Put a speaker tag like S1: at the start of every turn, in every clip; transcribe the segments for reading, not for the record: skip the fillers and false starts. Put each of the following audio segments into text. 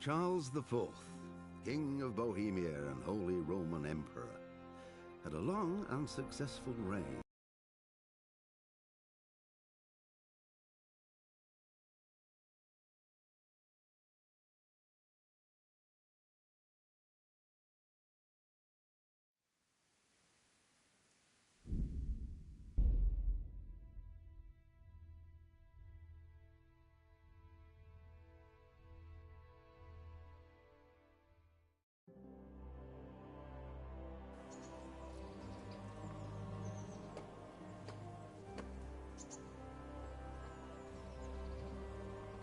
S1: Charles IV, King of Bohemia and Holy Roman Emperor, had a long and successful reign.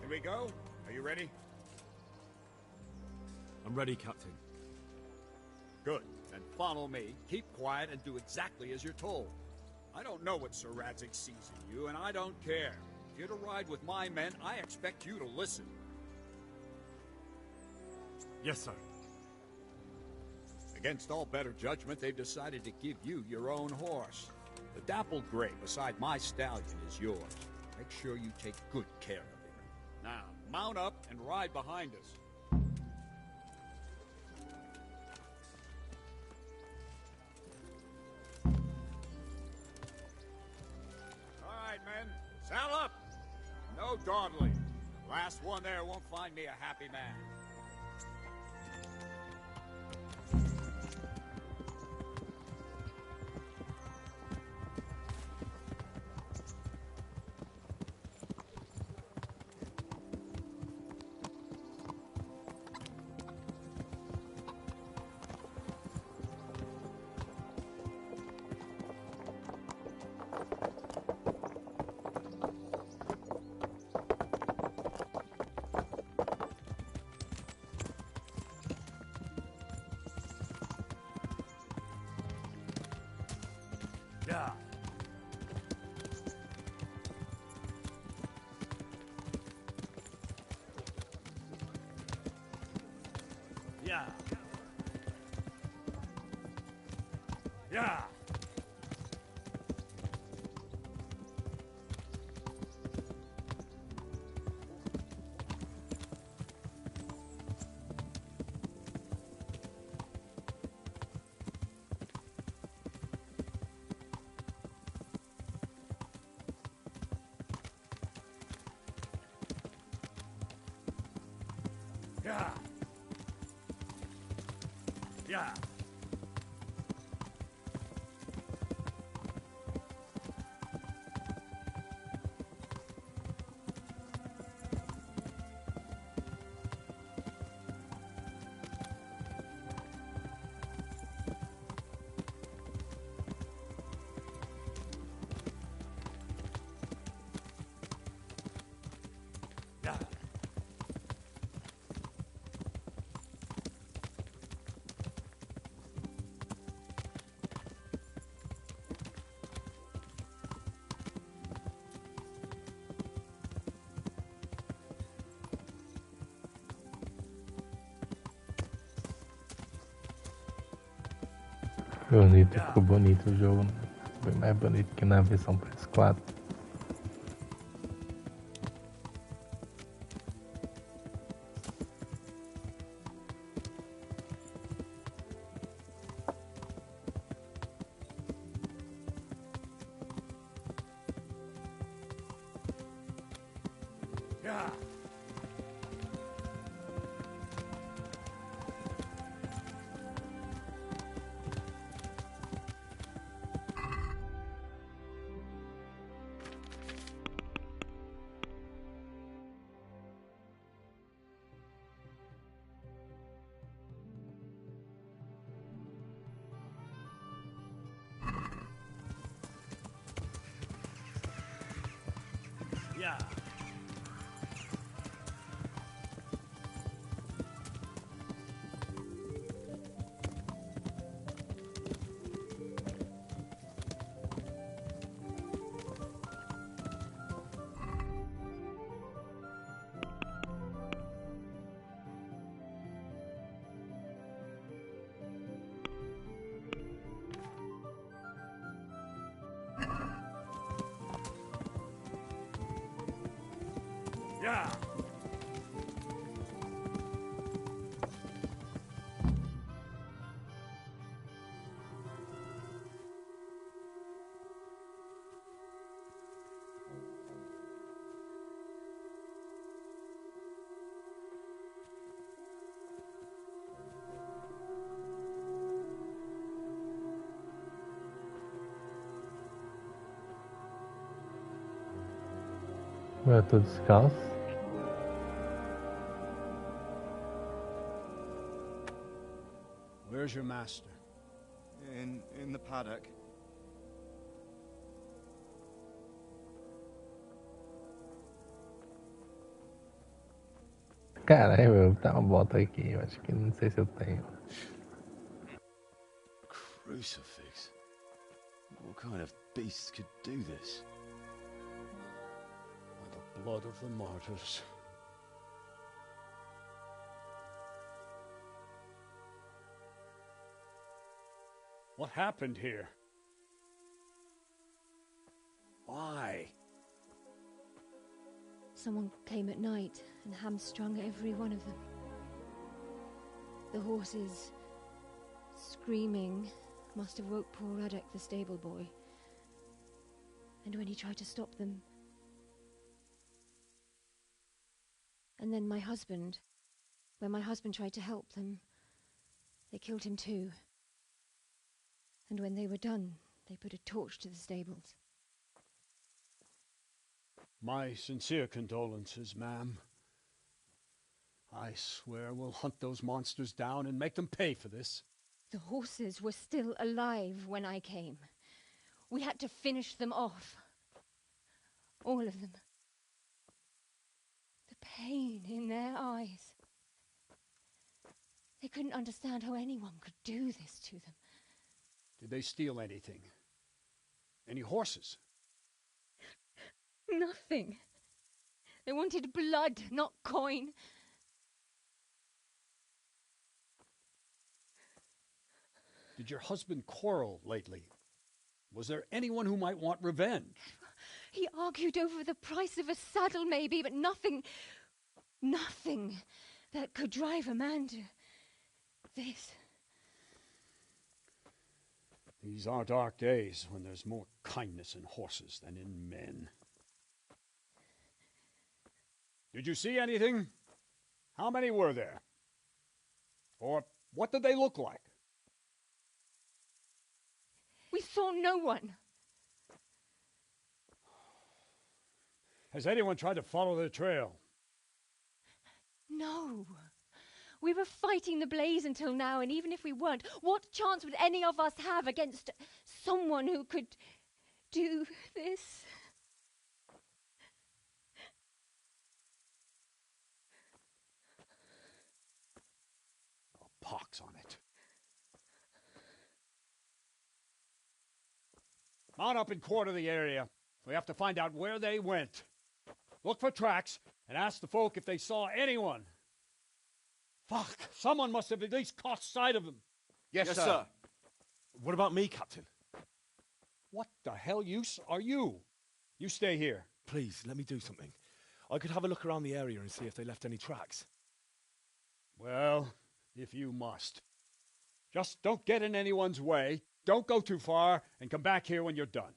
S2: Can we go? Are you ready?
S3: I'm ready, Captain.
S2: Good. Then follow me, keep quiet, and do exactly as you're told. I don't know what Sir Radzig sees in you, and I don't care. If you're to ride with my men, I expect you to listen.
S3: Yes, sir.
S2: Against all better judgment, they've decided to give you your own horse. The dappled gray beside my stallion is yours. Make sure you take good care of him. Now, mount up and ride behind us. All right, men. Saddle up! No dawdling. Last one there won't find me a happy man.
S3: Yeah. Yeah. Yeah. Yeah. Yeah. Yeah.
S4: Bonito, ficou bonito o jogo, né? Bem mais bonito que na versão PS4.
S3: Yeah. Yeah. Yeah.
S4: Eu tô descalço.
S2: Where's your master?
S5: In the paddock.
S4: Caralho, eu tava bota aqui. Eu acho que não sei se eu tenho.
S5: Crucifix. What kind of beast could do this?
S2: By the blood of the martyrs. What happened here? Why?
S6: Someone came at night and hamstrung every one of them. The horses, screaming, must have woke poor Radek, the stable boy. And when he tried to stop them... And then my husband, when my husband tried to help them, they killed him too. And when they were done, they put a torch to the stables.
S2: My sincere condolences, ma'am. I swear we'll hunt those monsters down and make them pay for this.
S6: The horses were still alive when I came. We had to finish them off. All of them. The pain in their eyes. They couldn't understand how anyone could do this to them.
S2: Did they steal anything? Any horses?
S6: Nothing. They wanted blood, not coin.
S2: Did your husband quarrel lately? Was there anyone who might want revenge?
S6: He argued over the price of a saddle, maybe, but nothing that could drive a man to this.
S2: These are dark days when there's more kindness in horses than in men. Did you see anything? How many were there? Or what did they look like?
S6: We saw no one.
S2: Has anyone tried to follow the trail?
S6: No. We were fighting the blaze until now, and even if we weren't, what chance would any of us have against someone who could do this?
S2: Oh, pox on it. Mount up and quarter the area. We have to find out where they went. Look for tracks and ask the folk if they saw anyone. Fuck, someone must have at least caught sight of them.
S5: Yes, sir. What about me, Captain?
S2: What the hell use are you? You stay here.
S5: Please, let me do something. I could have a look around the area and see if they left any tracks.
S2: Well, if you must. Just don't get in anyone's way, don't go too far, and come back here when you're done.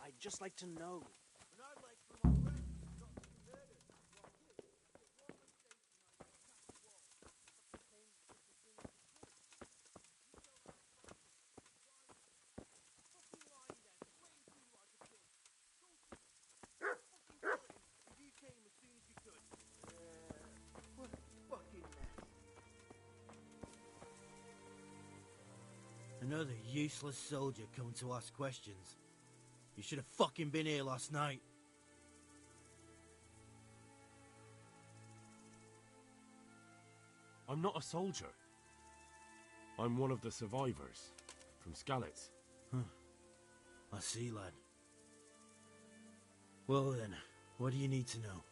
S3: I'd just like to know.
S7: Another useless soldier coming to ask questions. You should have fucking been here last night.
S8: I'm not a soldier. I'm one of the survivors from Skalitz.
S7: I see, lad. Well then, what do you need to know?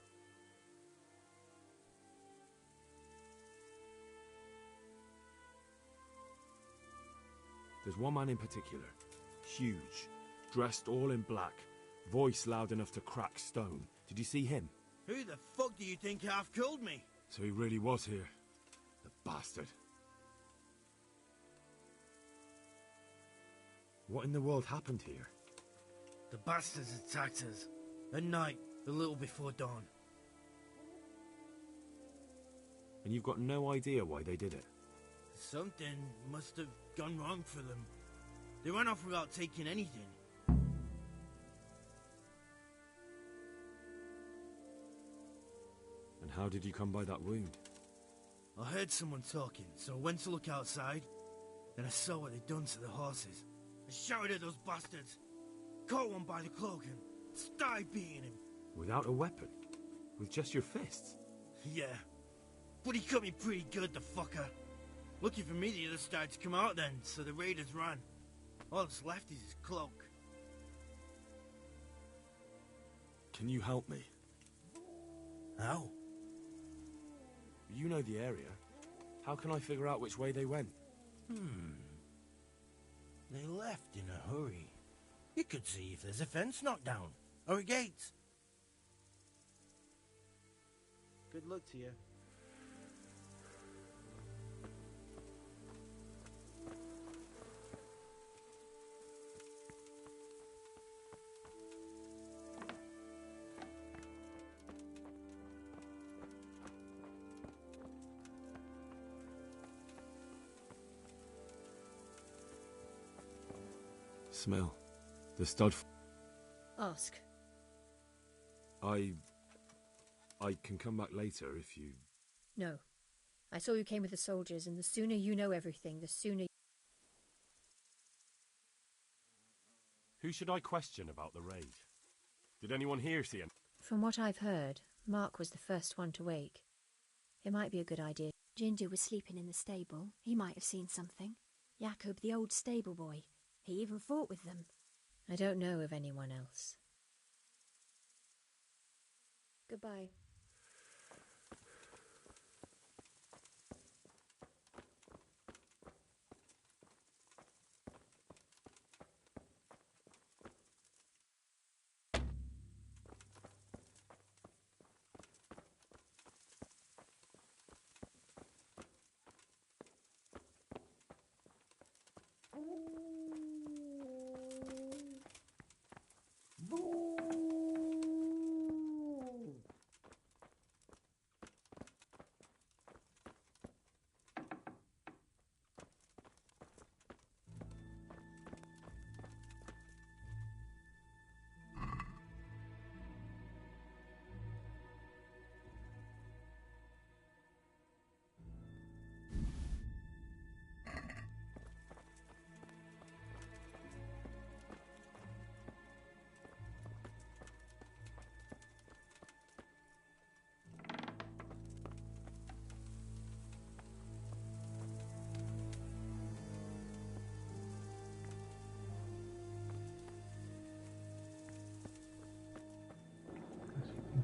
S8: There's one man in particular. Huge. Dressed all in black. Voice loud enough to crack stone. Did you see him?
S7: Who the fuck do you think half killed me?
S8: So he really was here. The bastard. What in the world happened here?
S7: The bastards attacked us. At night, a little before dawn.
S8: And you've got no idea why they did it?
S7: Something must have gone wrong for them. They ran off without taking anything.
S8: And how did you come by that wound?
S7: I heard someone talking, so I went to look outside. Then I saw what they'd done to the horses. I shouted at those bastards. Caught one by the cloak and started beating him.
S8: Without a weapon? With just your fists?
S7: Yeah. But he cut me pretty good, the fucker. Lucky for me, the others started to come out then, so the raiders ran. All that's left is his cloak.
S8: Can you help me?
S7: How?
S8: You know the area. How can I figure out which way they went?
S7: They left in a hurry. You could see if there's a fence knocked down, or a gate. Good luck to you.
S8: Smell. The stud.
S6: Ask.
S8: I can come back later if you...
S6: No. I saw you came with the soldiers, and the sooner you know everything, the sooner...
S8: Who should I question about the raid? Did anyone here see him?
S6: From what I've heard, Mark was the first one to wake. It might be a good idea.
S9: Ginger was sleeping in the stable. He might have seen something. Jacob, the old stable boy. He even fought with them.
S6: I don't know of anyone else. Goodbye.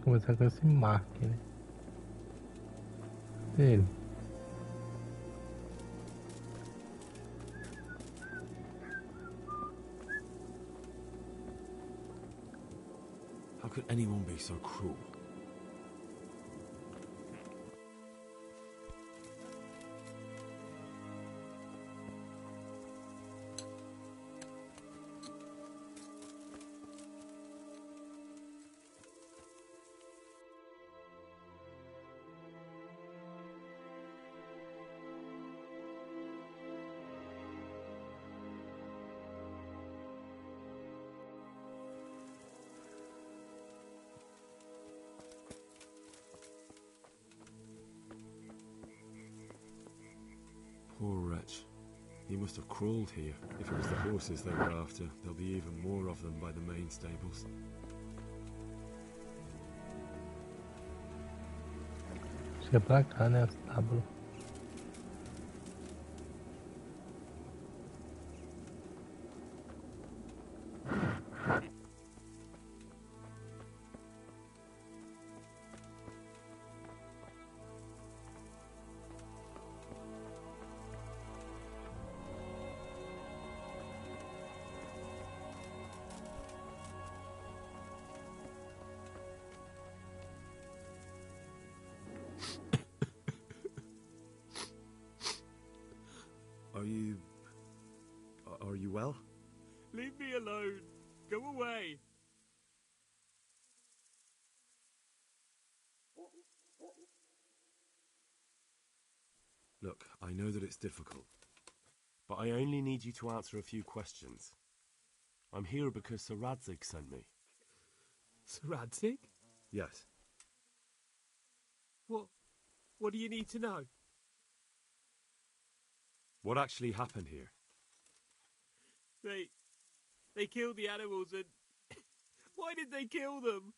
S4: Começar com esse Mark, né? Ele.
S8: How could anyone be so cruel? Poor wretch. He must have crawled here. If it was the horses they were after, there'll be even more of them by the main stables.
S4: Acho que é pra cá, né? As tábuas.
S8: you well?
S10: Leave me alone. Go away.
S8: Look, I know that it's difficult, but I only need you to answer a few questions. I'm here because Sir Radzig sent me.
S10: Sir Radzig?
S8: Yes.
S10: What do you need to know?
S8: What actually happened here?
S10: They killed the animals and... Why did they kill them?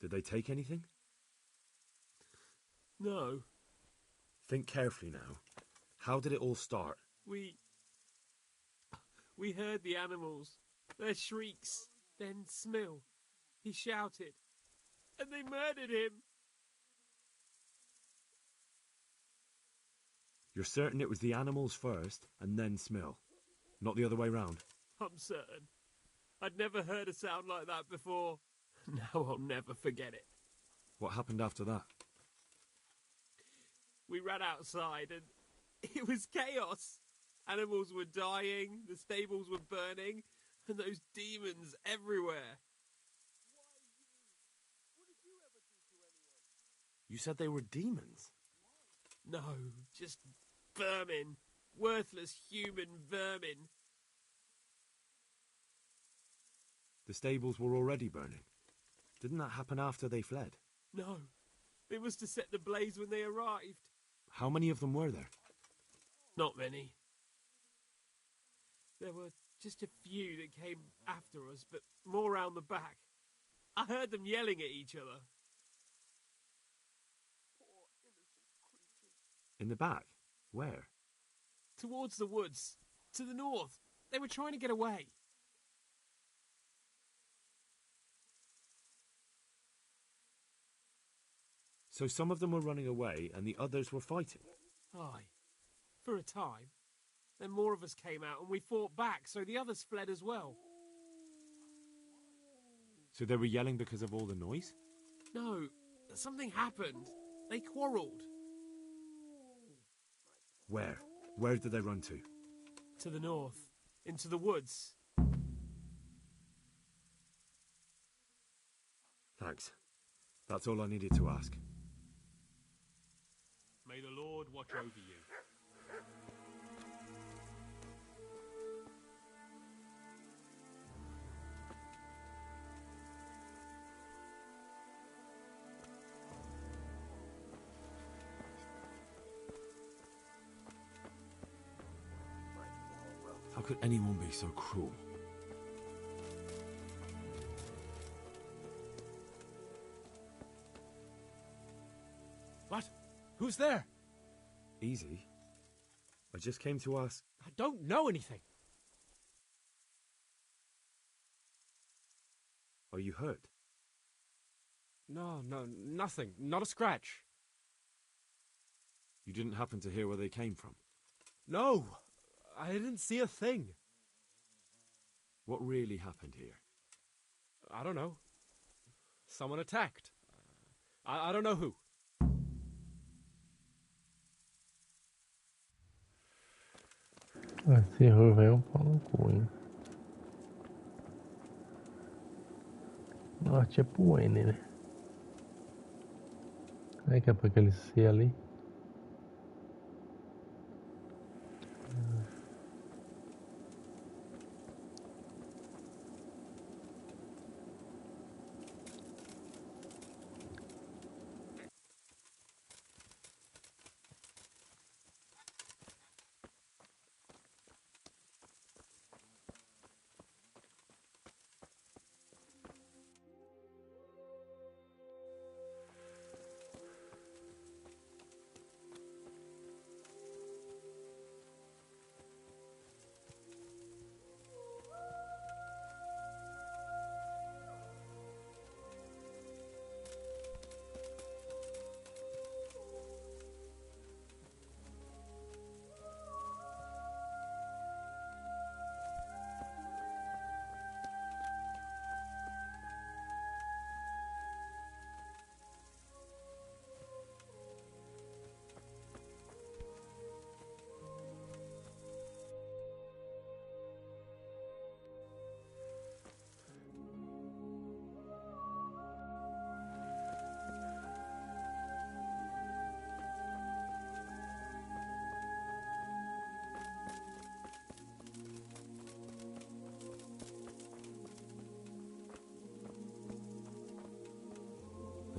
S8: Did they take anything?
S10: No.
S8: Think carefully now. How did it all start?
S10: We heard the animals, their shrieks, then Smill. He shouted, and they murdered him.
S8: You're certain it was the animals first, and then Smill? Not the other way round?
S10: I'm certain. I'd never heard a sound like that before. Now I'll never forget it.
S8: What happened after that?
S10: We ran outside and it was chaos. Animals were dying, the stables were burning, and those demons everywhere.
S8: You said they were demons?
S10: No, just vermin. Worthless human vermin.
S8: The stables were already burning. Didn't that happen after they fled?
S10: No, they was to set the blaze when they arrived.
S8: How many of them were there?
S10: Not many. There were just a few that came after us, but more round the back. I heard them yelling at each other.
S8: In the back? Where?
S10: Towards the woods. To the north. They were trying to get away.
S8: So some of them were running away and the others were fighting?
S10: Aye. For a time. Then more of us came out and we fought back, so the others fled as well.
S8: So they were yelling because of all the noise?
S10: No, something happened. They quarrelled.
S8: Where? Where did they run to?
S10: To the north. Into the woods.
S8: Thanks. That's all I needed to ask.
S10: May the Lord watch over you.
S8: How could anyone be so cruel?
S10: What? Who's there?
S8: Easy. I just came to ask...
S10: I don't know anything.
S8: Are you hurt?
S10: No, nothing. Not a scratch.
S8: You didn't happen to hear where they came from?
S10: No, I didn't see a thing.
S8: What really happened here?
S10: I don't know. Someone attacked. I don't know who.
S4: Esse Ruivo é um pau no cu, hein? Norte é pro N, né? Aí que é pra aquele C ali.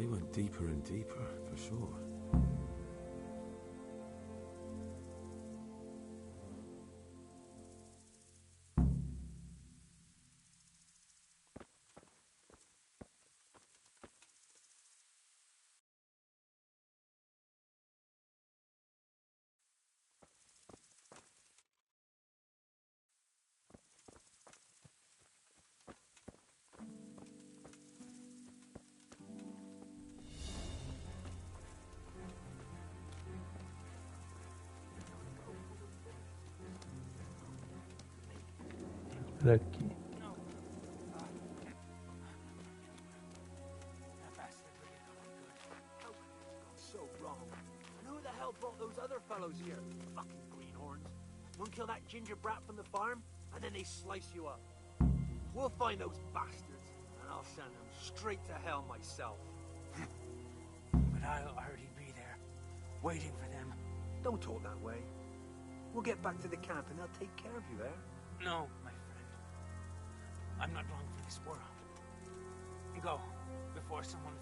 S8: They went deeper and deeper, for sure.
S4: Aqui.
S3: So wrong. And who the hell brought those other fellows here? Fucking greenhorns. One kill that ginger brat from the farm, and then they slice you up. We'll find those bastards, and I'll send them straight to hell myself. But I'll already be there, waiting for them. Don't talk that way. We'll get back to the camp, and they'll take care of you there. No, my friend. I'm not long for this world. Go, before someone...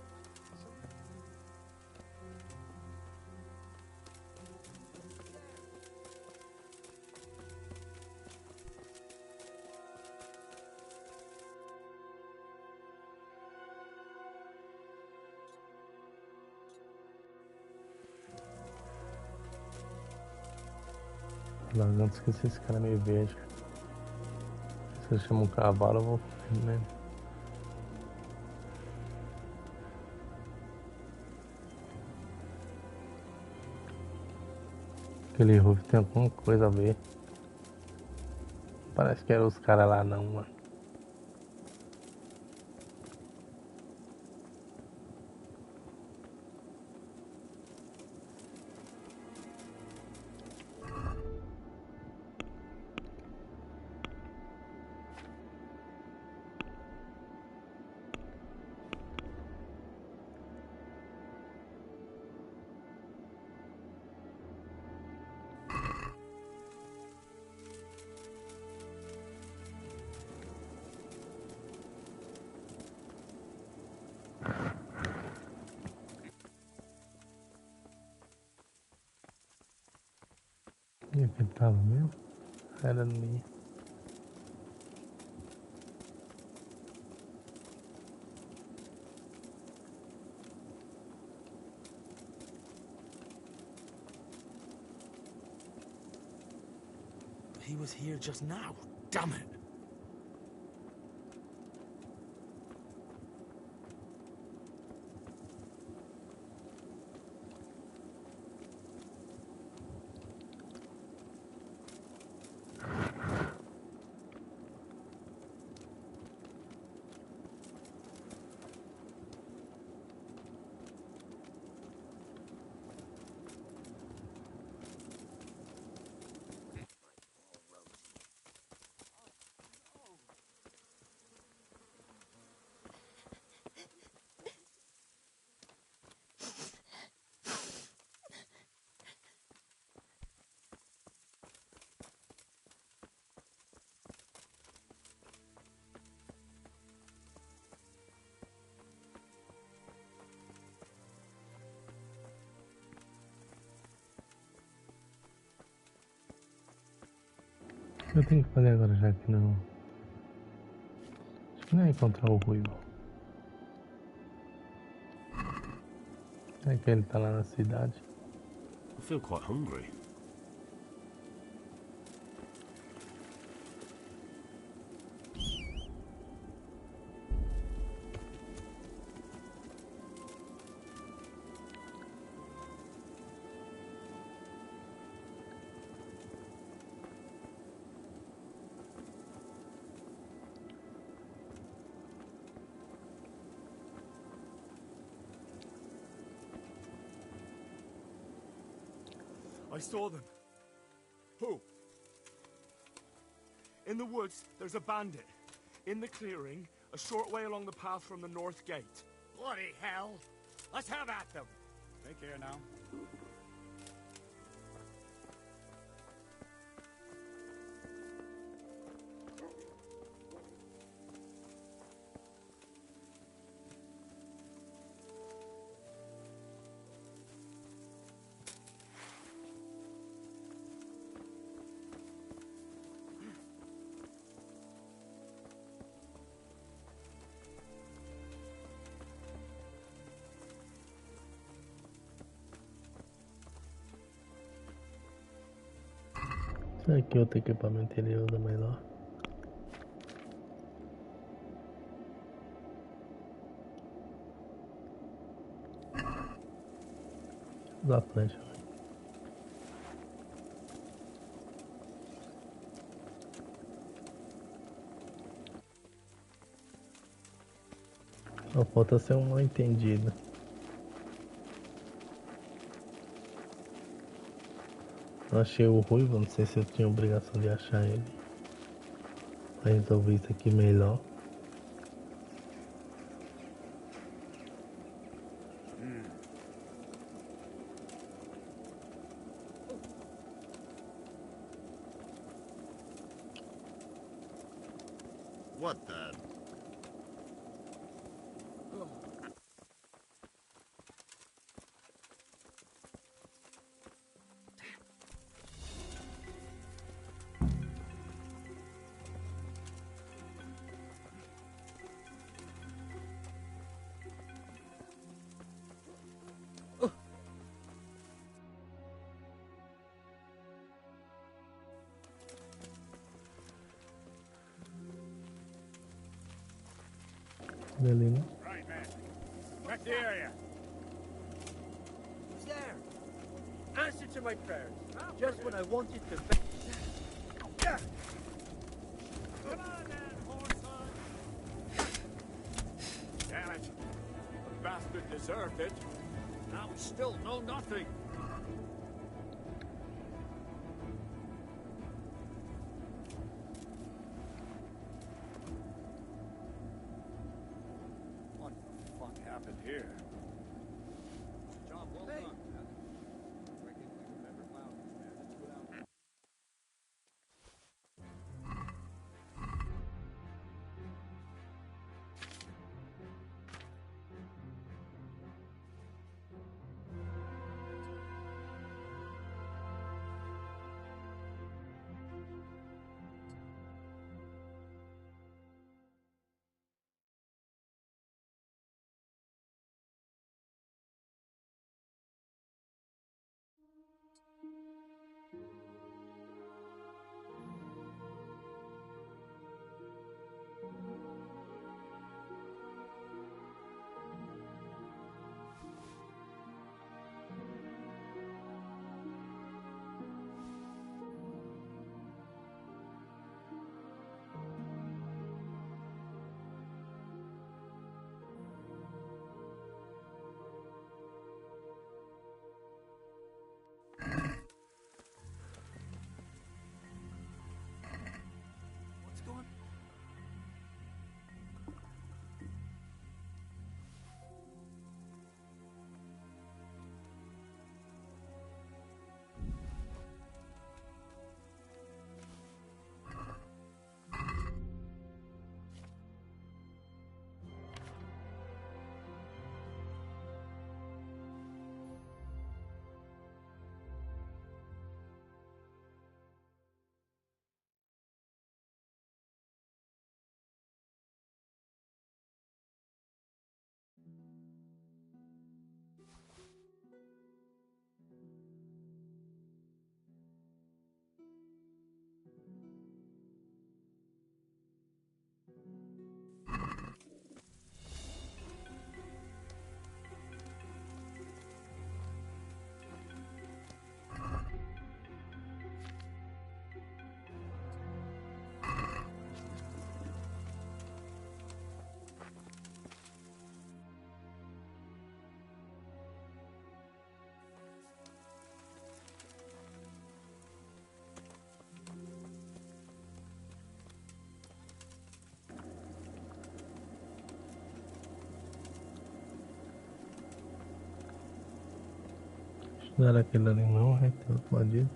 S4: Antes que esses caras me vejam. Se eu chamo um cavalo, eu vou correndo mesmo. Aquele Ruivo tem alguma coisa a ver. Parece que eram os caras lá não, mano. E aqui tava mesmo? Era ali.
S7: He was here just now. Damn it!
S4: O que eu tenho que fazer agora, já que não... Acho que não é encontrar o Ruivo. É que ele tá lá na cidade.
S8: I feel quite hungry.
S11: I saw them. Who? In the woods, there's a bandit. In the clearing, a short way along the path from the north gate.
S2: Bloody hell! Let's have at them! Take care now.
S4: Será que outro equipamento ele usa melhor? Usar a flecha. Só falta ser um mal entendido. Eu achei o Ruivo, não sei se eu tinha obrigação de achar ele. Pra resolver isso aqui melhor.
S12: What the?
S4: Ali, né?
S2: Right, man. Check the area.
S3: He's there. Answer to my prayers. Just when I wanted to.
S2: Come on then, horse. Damn it. The bastard deserved it. Now we still know nothing. What the fuck happened here? Job well done, man. Reckon we've never found this man. Let's go down.
S3: What's going?
S4: Não era aquele ali não, tem outro bandido.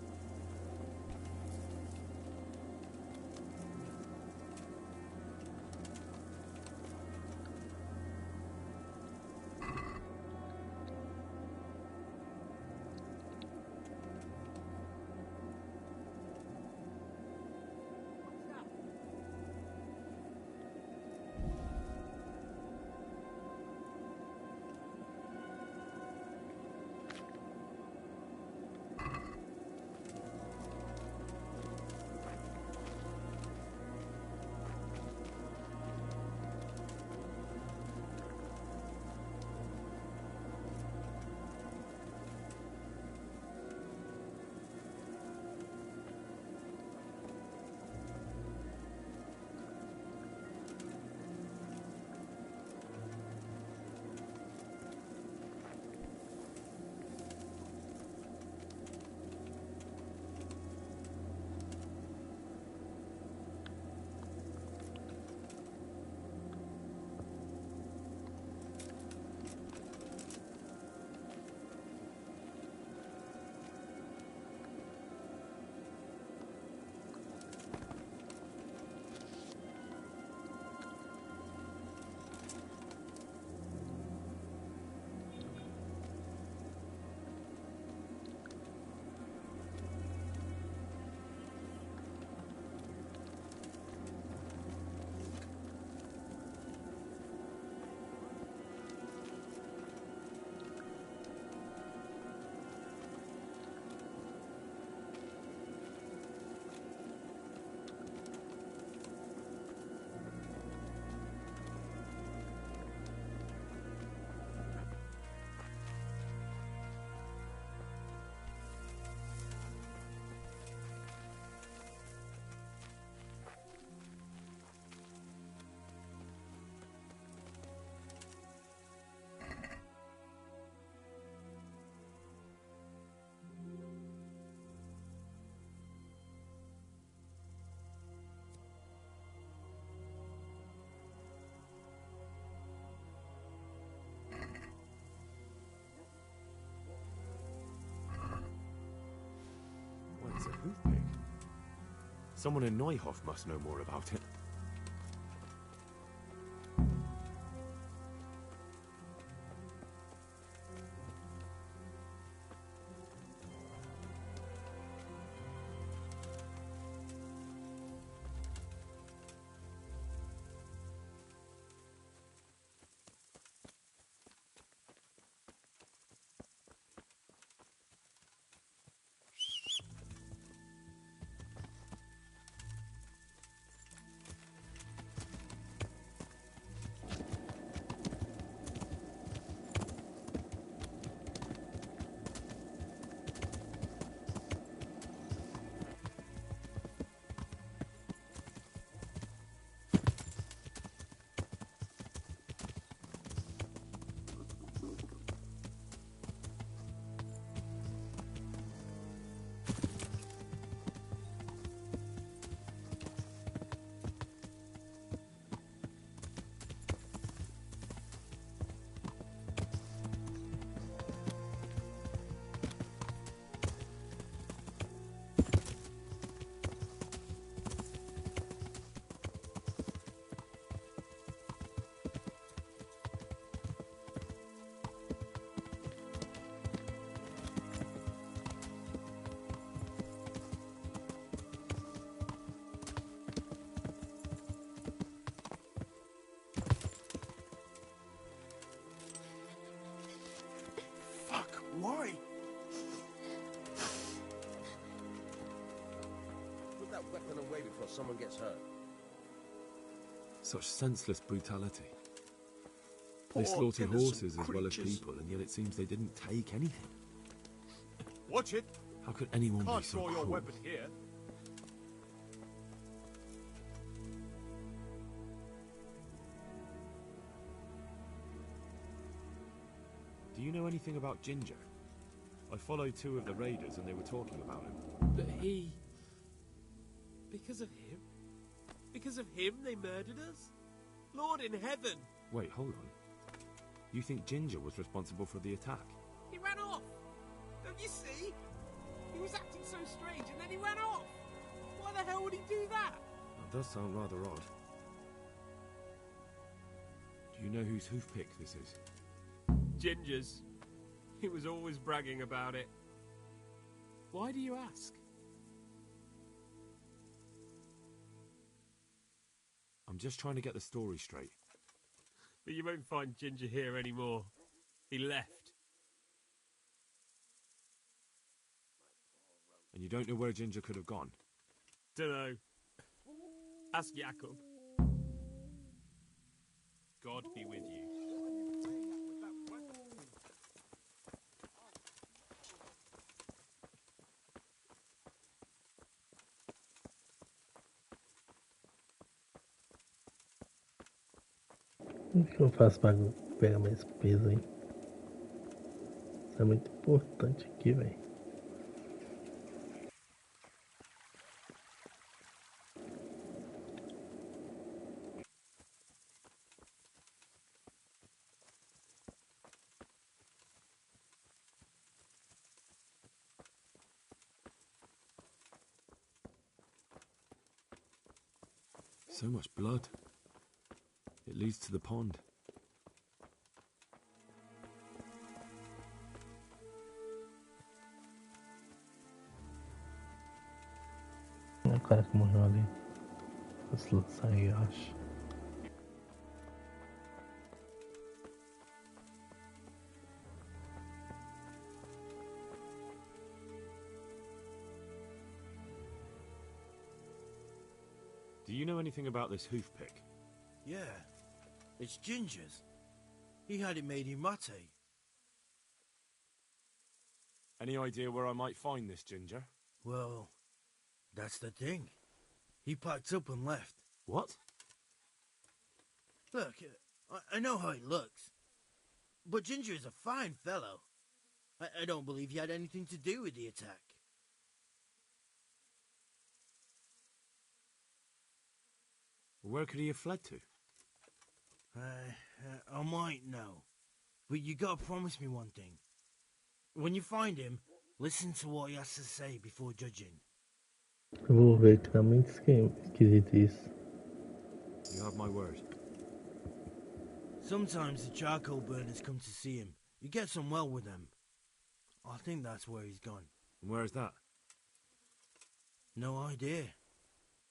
S8: Someone in Neuhof must know more about it.
S7: Why?
S12: Put that weapon away before someone gets hurt.
S8: Such senseless brutality.
S11: Poor,
S8: They slaughtered
S11: innocent
S8: horses as well as
S11: creatures.
S8: people, and yet it seems they didn't take anything.
S11: Watch it.
S8: How could anyone
S11: Can't
S8: be so
S11: draw your
S8: cruel?
S11: weapon here.
S8: Do you know anything about Ginger? I followed 2 of the raiders and they were talking about him.
S10: But he... Because of him? Because of him they murdered us? Lord in heaven!
S8: Wait, hold on. You think Ginger was responsible for the attack?
S10: He ran off! Don't you see? He was acting so strange and then he ran off! Why the hell would he do that?
S8: That does sound rather odd. Do you know whose hoofpick this is?
S10: Ginger's. He was always bragging about it. Why do you ask?
S8: I'm just trying to get the story straight.
S10: But you won't find Ginger here anymore. He left.
S8: And you don't know where Ginger could have gone?
S10: Dunno. Ask Jakob. God be with you.
S4: O que eu faço pra pegar mais peso, hein? Isso é muito importante aqui, velho.
S8: So much blood. It leads to the pond.
S4: O cara que morreu ali. Vou sair, eu acho.
S8: Do you know anything about this hoofpick?
S7: Yeah, it's Ginger's. He had it made in mate.
S8: Any idea where I might find this Ginger?
S7: Well, that's the thing. He packed up and left.
S8: What?
S7: Look, I know how he looks. But Ginger is a fine fellow. I don't believe he had anything to do with the attack.
S8: Where could he have fled to?
S7: I might know. But you gotta promise me one thing. When you find him, listen to what he has to say before judging.
S4: Eu vou ver que tá muito esquisito isso.
S8: You have my word.
S7: Sometimes the charcoal burners come to see him. He gets on well with them. I think that's where he's gone.
S8: And where is that?
S7: No idea.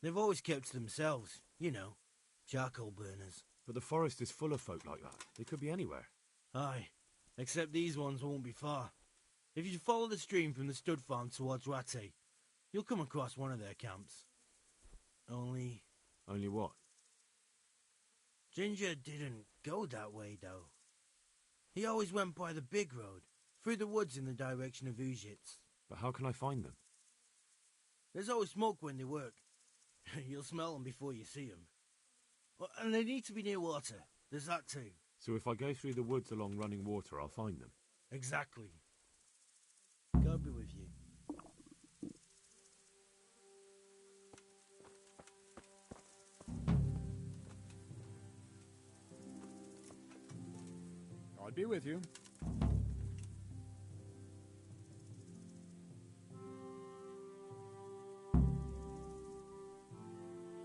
S7: They've always kept to themselves, you know, charcoal burners.
S8: But the forest is full of folk like that. They could be anywhere.
S7: Aye, except these ones won't be far. If you follow the stream from the stud farm towards Rate, you'll come across one of their camps. Only
S8: what?
S7: Ginger didn't go that way, though. He always went by the big road, through the woods in the direction of Ujits.
S8: But how can I find them?
S7: There's always smoke when they work. You'll smell them before you see them. And they need to be near water. There's that too.
S8: So if I go through the woods along running water, I'll find them?
S7: Exactly. God be with you.
S2: God be with you.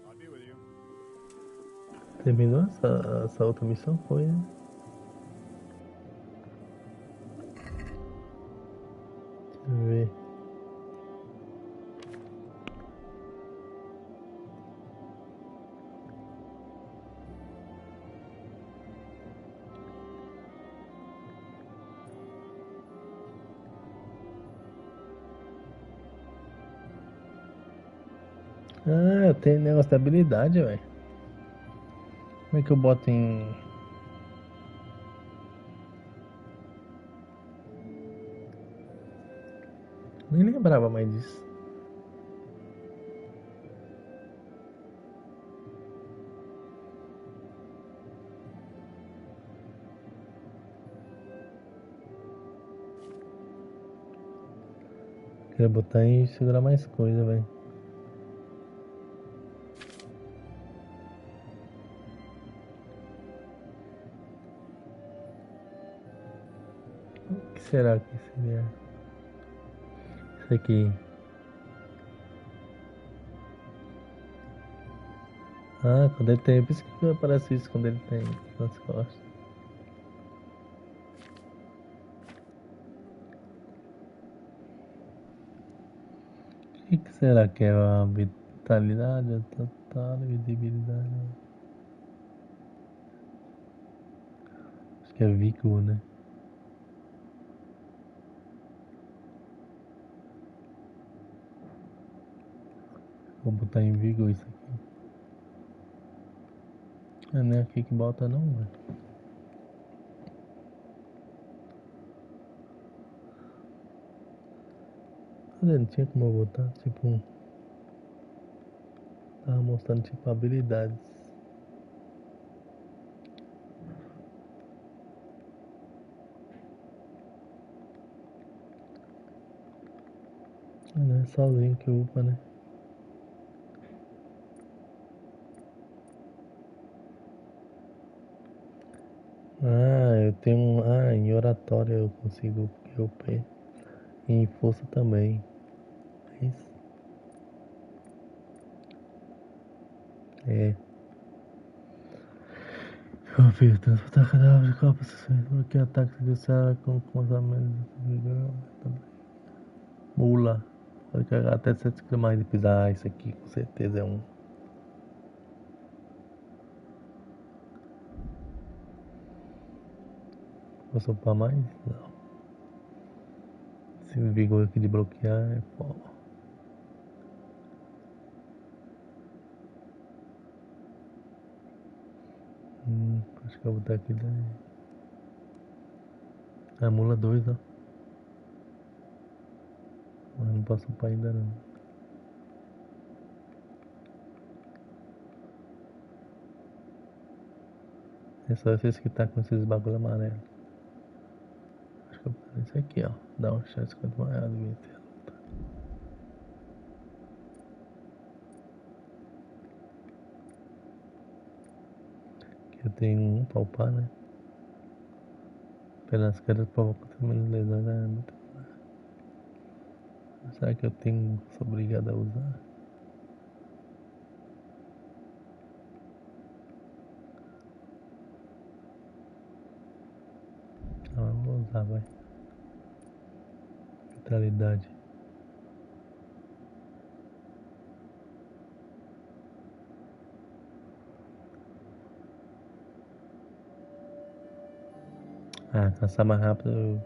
S2: God be with you.
S4: Terminou essa outra missão? Foi, né? Deixa eu ver. Ah, eu tenho negócio de habilidade, velho. Como é que eu boto em... Nem lembrava mais disso. Queria botar em segurar mais coisa, velho. O que será que seria? Isso aqui. Ah, quando ele tem. Por isso que aparece isso quando ele tem nas costas. O que será que é a vitalidade, a total visibilidade? Acho que é vigor, né? Vou botar em vigor isso aqui. Não é aqui que bota não, velho. Cadê? Não tinha como eu botar, tipo... Tava mostrando tipo habilidades. Não é sozinho que upa, né? Ah, eu tenho um... Ah, em oratória eu consigo, porque eu upei. E em força também. É isso? É. Confio, transportar cadáveres de corpos, porque ataque judicial com os amenos. Mula. Pode carregar até 7 km de pisar. Ah, isso aqui com certeza é um. Vou soprar mais? Não. Esse vigor aqui de bloquear é foda. Acho que eu vou botar aqui daí. A mula 2, ó. Mas não posso upar ainda não. É só esses que tá com esses bagulho amarelo. Acho que eu vou fazer isso aqui, ó. Dá uma chance quanto maior de vencer a luta. Aqui eu tenho um pra upar, né? Pelas quedas provocam menos lesões, né? Muito... Será que eu tenho... sou obrigado a usar? Tá, vai. Vitalidade. Ah, cansar mais rápido.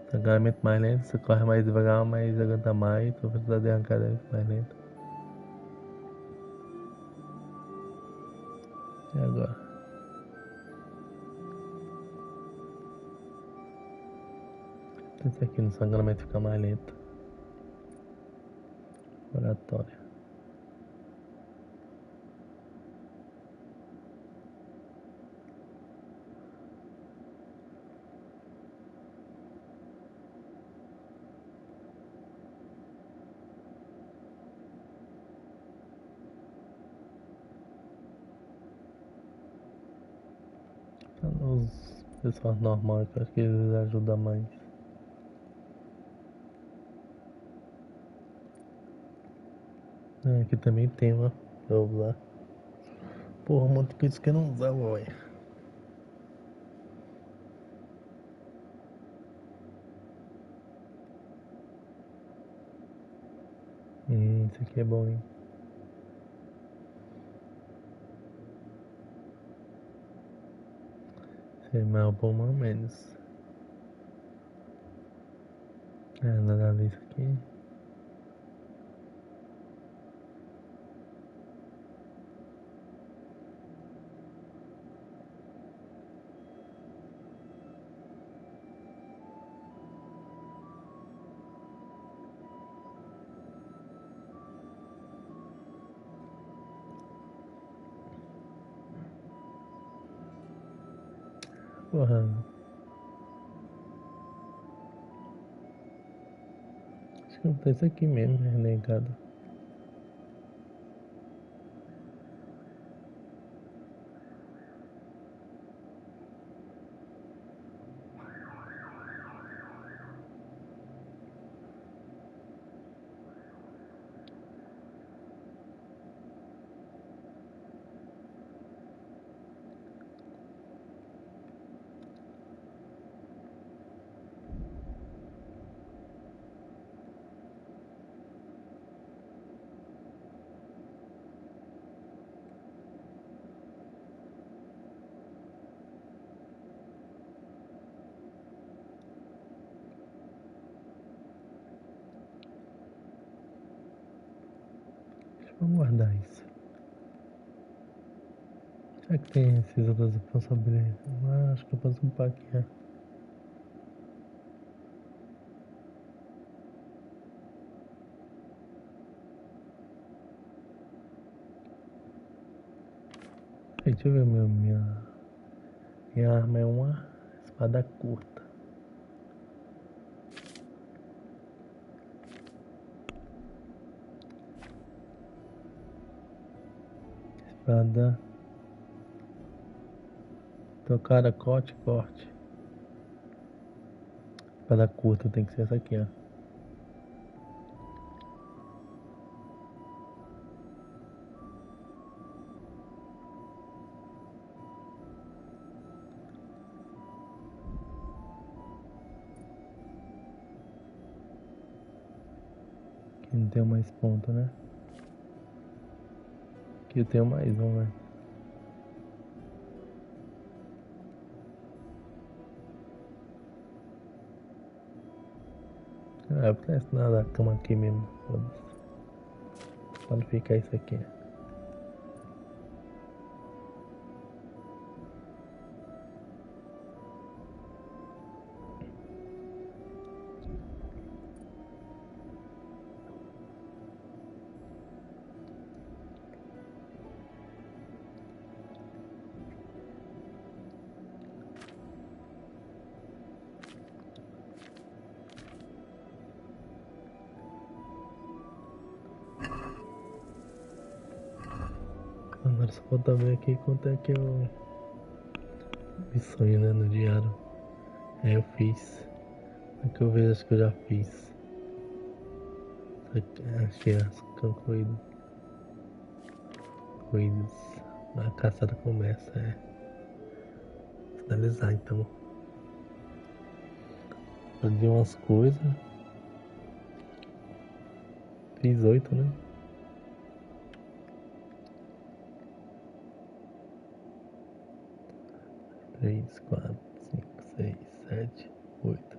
S4: Sangramento mais lento. Você corre mais devagar, mas aguenta mais. Sua velocidade de arrancada é mais lenta. E agora? Esse aqui no sangramento fica mais lento. Oratório. Os pessoas normais, eu acho que eles ajudam mais. Aqui também tem uma pra usar. Porra, um monte de coisa que eu não usava, velho. Isso aqui é bom, hein? Isso é mais bom ou menos. Nada a ver isso aqui. Porra. Acho que eu vou ter isso aqui mesmo, renegado. Vamos guardar isso. Será que tem esses outras responsabilidades? Acho que eu posso upar aqui, né? Deixa eu ver minha arma é uma espada curta. Espada. Tocada, corte. Espada curta tem que ser essa aqui, ó. Aqui não tem mais ponto, né? Aqui eu tenho mais um, né? Eu vou testar da cama aqui mesmo. Foda-se. Pra não ficar isso aqui. Agora só falta ver aqui quanto é que eu me sonho, né, no diário. Eu fiz. Aqui eu vejo, acho que eu já fiz. Achei as concluídas. A caçada começa, Finalizar então. Perdi umas coisas. Fiz 8, né? Três, 4, 5, 6, 7, 8,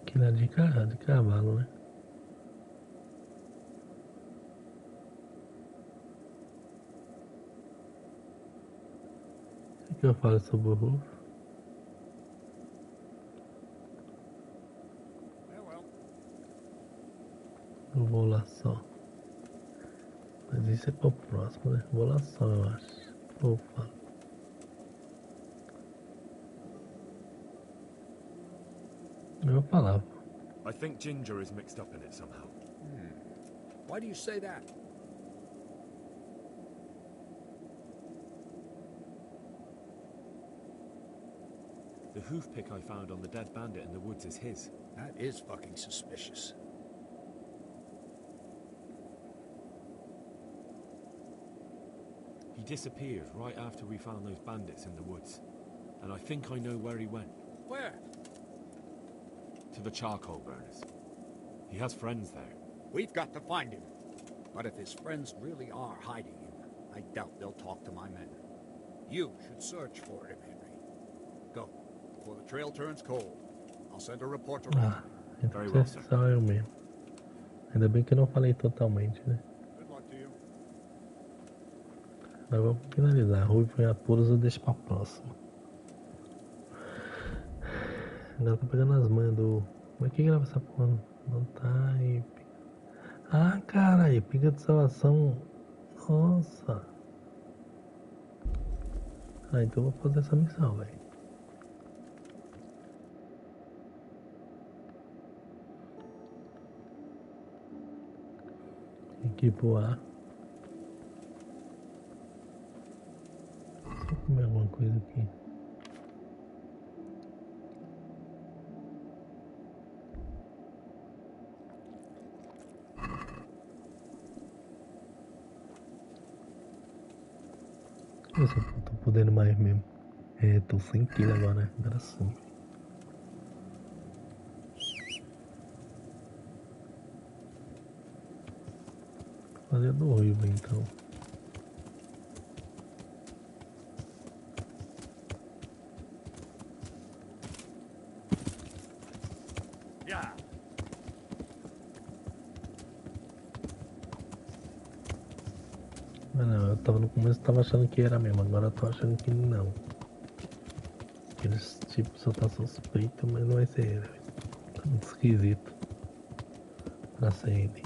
S4: Aquilo é de cavalo, né? O que eu falo sobre o Ruivo? Eu vou lá só. Mas isso é pro próximo, né? Vou lá só, eu acho. Opa. Eu falava.
S8: I think Ginger is mixed up in it somehow.
S2: Why do you say that?
S8: The hoof pick I found on the dead bandit in the woods is his.
S2: That is fucking suspicious.
S8: He disappeared right after we found those bandits in the woods. And I think I know where he went.
S2: Where?
S8: To the charcoal burners. He has friends there.
S2: We've got to find him. But if his friends really are hiding him, I doubt they'll talk to my men. You should search for him, Henry. Go, before the trail turns cold. I'll send a report around.
S4: Então só eu mesmo. Ainda bem que eu não falei totalmente, né?
S2: Good luck to you.
S4: Agora vamos finalizar. Ruivo e Apuros eu deixo pra próxima. Agora tá pegando as manhas do... Como é que grava essa porra? Não tá aí. Ah, caralho, pinga de salvação. Nossa. Ah, então eu vou fazer essa missão, velho. Equipo A. Deixa eu comer alguma coisa aqui. Eu só tô podendo mais mesmo. É, tô sem quilo agora, né? Agora sim. Fazer do Ruivo então. Mas não, eu tava no começo tava achando que era mesmo, agora eu tô achando que não. Aqueles tipos só tá suspeito, mas não vai ser ele. Tá muito esquisito pra ser ele.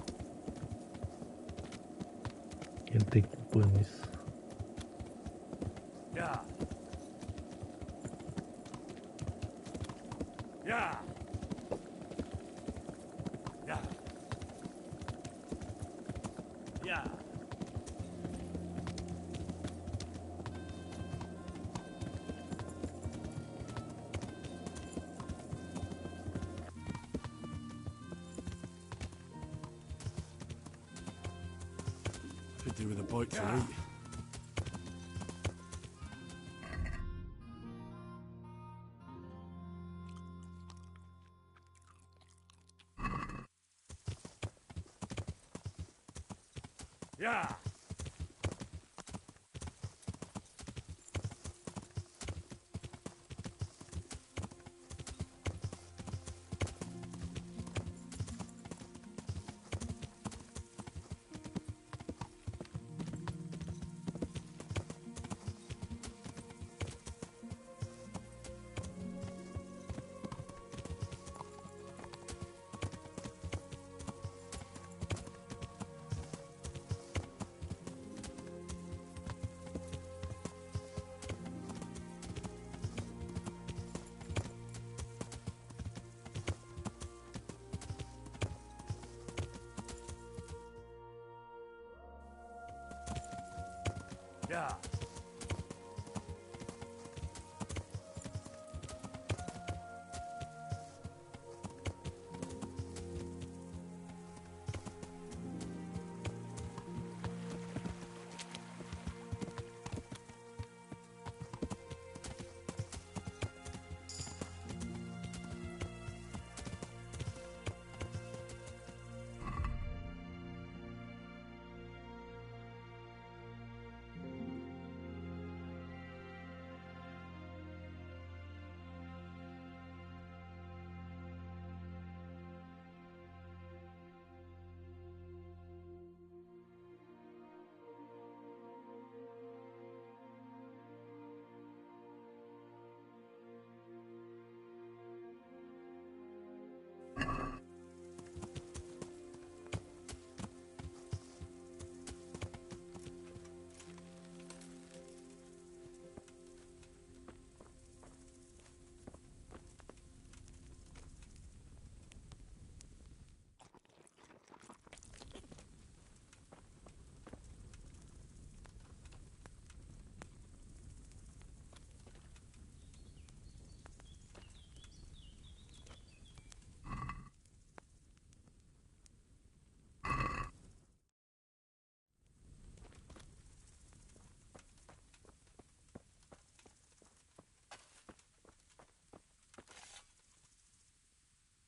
S4: Ele tem culpa nisso.
S11: Yeah. Yeah. Yeah. Yeah.
S8: Could do with a bite to eat.
S11: Yeah. Yeah.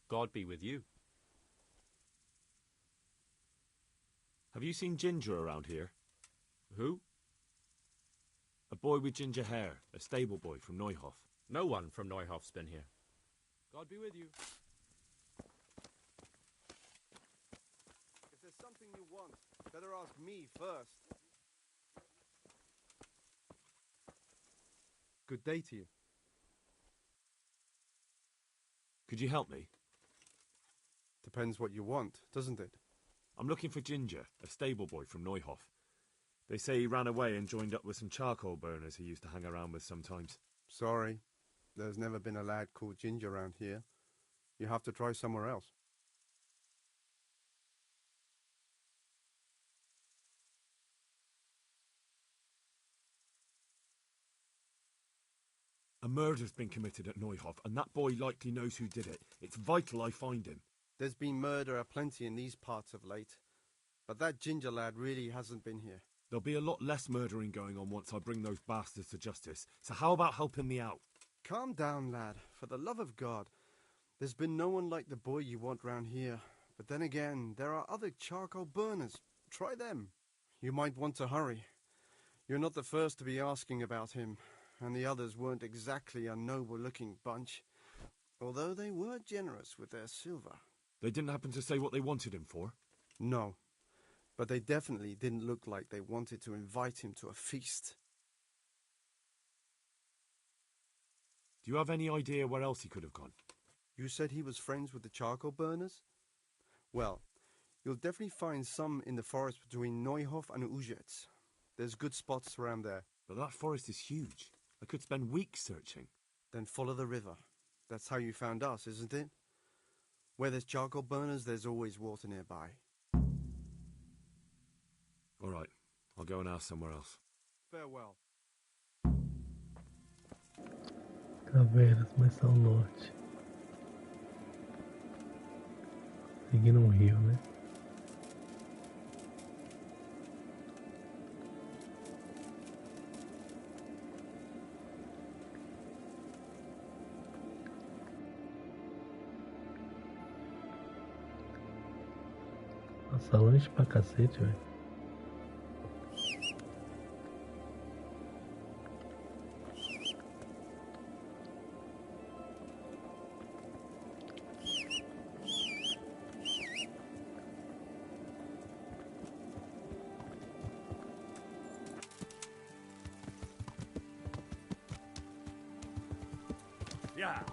S8: God be with you. Have you seen Ginger around here? Who? A boy with ginger hair, a stable boy from Neuhof.
S13: No one from Neuhof's been here.
S8: God be with you.
S14: If there's something you want, better ask me first. Good day to you.
S8: Could you help me?
S14: Depends what you want, doesn't it?
S8: I'm looking for Ginger, a stable boy from Neuhof. They say he ran away and joined up with some charcoal burners he used to hang around with sometimes.
S14: Sorry, there's never been a lad called Ginger around here. You have to try somewhere else.
S8: A murder's been committed at Neuhof, and that boy likely knows who did it. It's vital I find him.
S14: There's been murder aplenty in these parts of late, but that Ginger lad really hasn't been here.
S8: There'll be a lot less murdering going on once I bring those bastards to justice, so how about helping me out?
S14: Calm down, lad, for the love of God. There's been no one like the boy you want round here, but then again, there are other charcoal burners. Try them. You might want to hurry. You're not the first to be asking about him, and the others weren't exactly a noble-looking bunch, although they were generous with their silver.
S8: They didn't happen to say what they wanted him for?
S14: No, but they definitely didn't look like they wanted to invite him to a feast.
S8: Do you have any idea where else he could have gone?
S14: You said he was friends with the charcoal burners? Well, you'll definitely find some in the forest between Neuhof and Ujetz. There's good spots around there.
S8: But that forest is huge. I could spend weeks searching.
S14: Then follow the river. That's how you found us, isn't it? Where there's charcoal burners, there's always water nearby.
S8: All right, I'll go and ask somewhere else.
S14: Farewell.
S4: Cavernas, mas ao norte. Seguindo um rio, né? Nossa, longe pra cacete, velho.
S11: Yeah.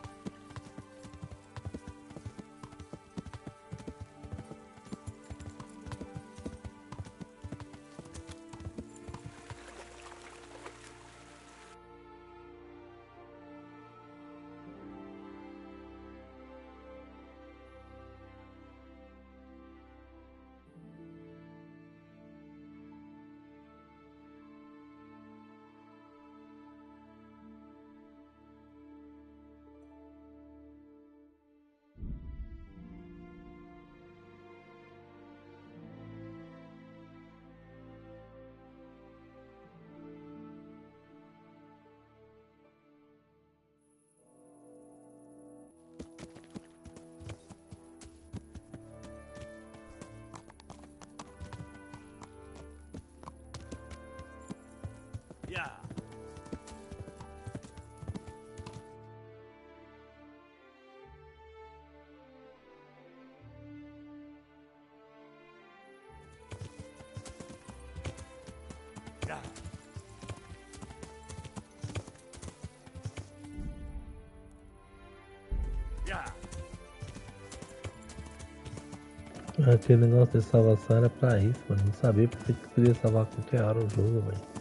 S4: Aquele negócio de salvação era pra isso, mano. Não sabia porque que podia salvar a qualquer hora o jogo, velho.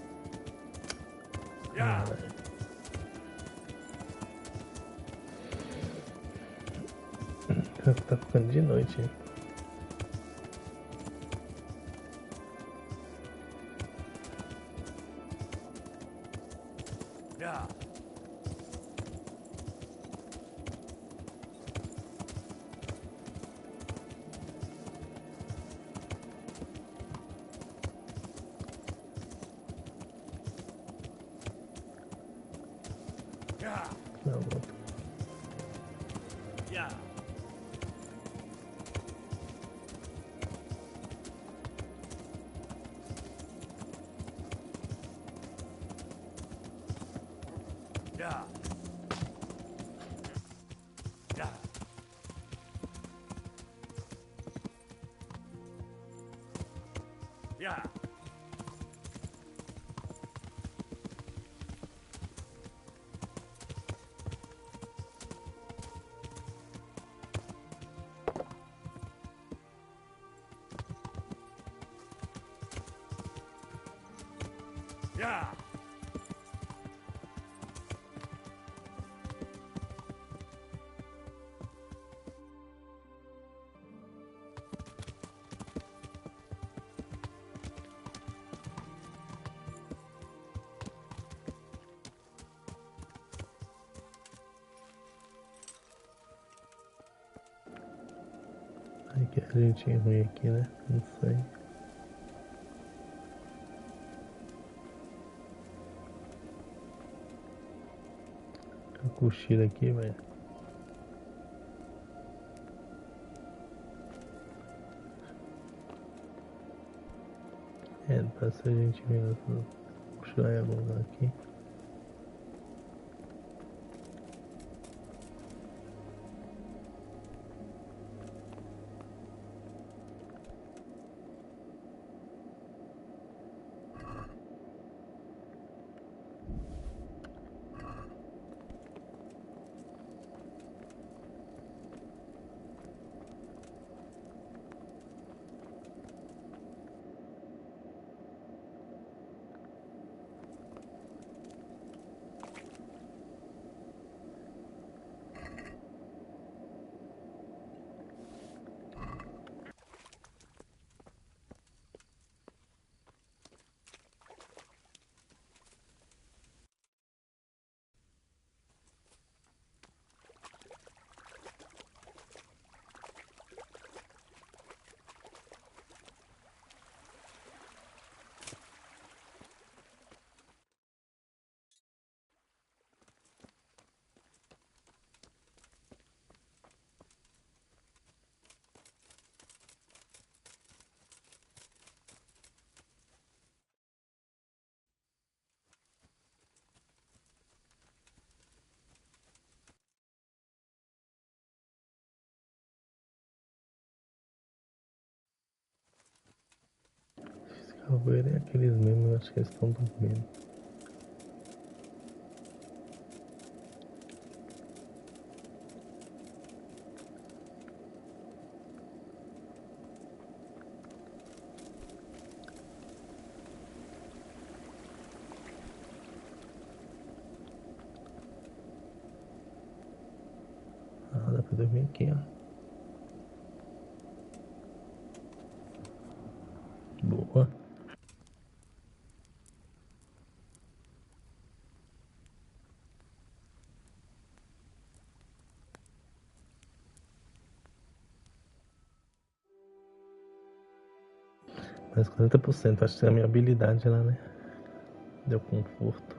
S4: Tá ficando de noite, hein? Não, não. Ai, que jeitinho ruim aqui, né? Não sei. A cochila aqui, velho. Parece que a gente vem cochilar em algum lugar aqui. Cavoeiro é aqueles mesmos, eu acho que eles estão dormindo. Ah, dá pra dormir aqui, ó. Boa. Mais 40%, acho que é a minha habilidade lá, né? Deu conforto.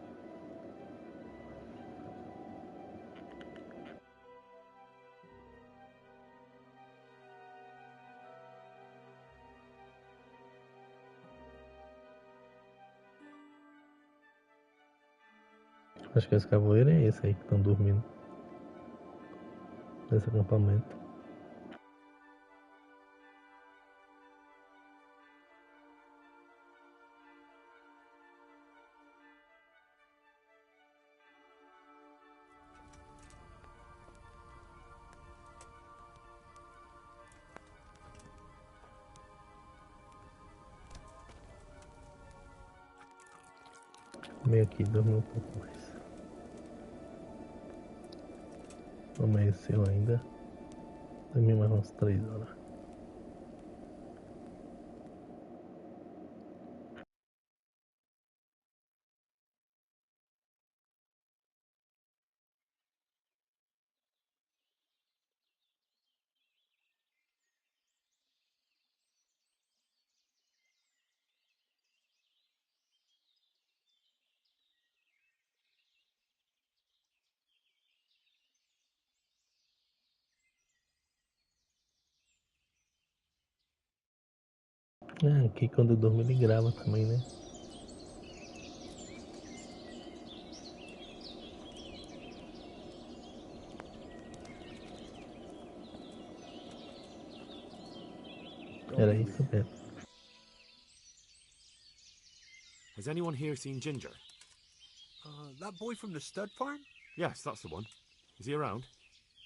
S4: Acho que esse cavoeiro é esse aí que estão dormindo. Nesse acampamento. Meio aqui, dormir um pouco mais. Amanheceu ainda. Dormi mais umas 3 horas. Aqui quando eu durmo ele grava também, né? Era isso mesmo.
S8: Has anyone here seen Ginger?
S2: That boy from the stud farm?
S8: Yes, that's the one. Is he around?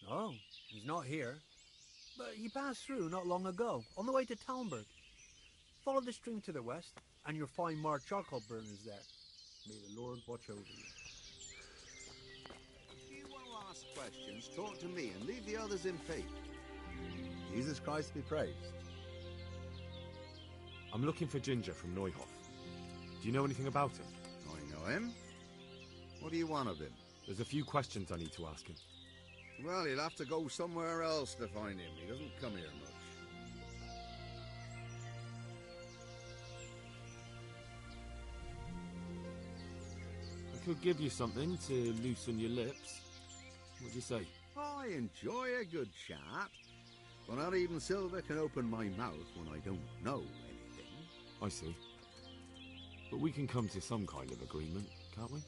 S2: No, he's not here. But he passed through not long ago, on the way to Talmberg. Follow the stream to the west, and you'll find more charcoal burners there. May the Lord watch over you.
S1: If you want to ask questions, talk to me and leave the others in peace. Jesus Christ be praised.
S8: I'm looking for Ginger from Neuhof. Do you know anything about him?
S1: I know him. What do you want of him?
S8: There's a few questions I need to ask him.
S1: Well, you'll have to go somewhere else to find him. He doesn't come here much.
S8: I could give you something to loosen your lips. What do you say?
S1: I enjoy a good chat, but not even Silver can open my mouth when I don't know anything.
S8: I see. But we can come to some kind of agreement, can't we?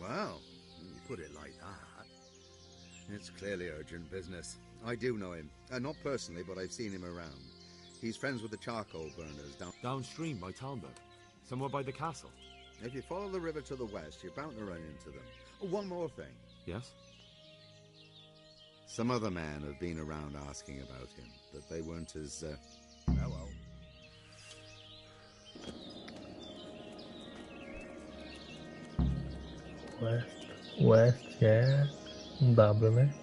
S1: Well, when you put it like that, it's clearly urgent business. I do know him. Not personally, but I've seen him around. He's friends with the charcoal burners
S8: downstream by Talmberg, somewhere by the castle.
S1: If you follow the river to the west, you're bound to run into them. Oh, one more thing.
S8: Yes?
S1: Some other men have been around asking about him, but they weren't as, well.
S4: West é um W, né?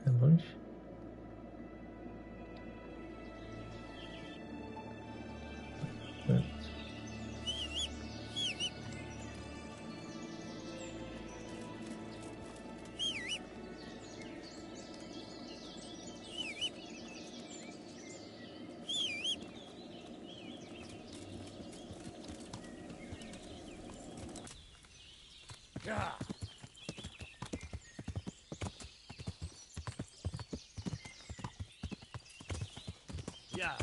S4: É longe?
S2: Yeah. Yeah.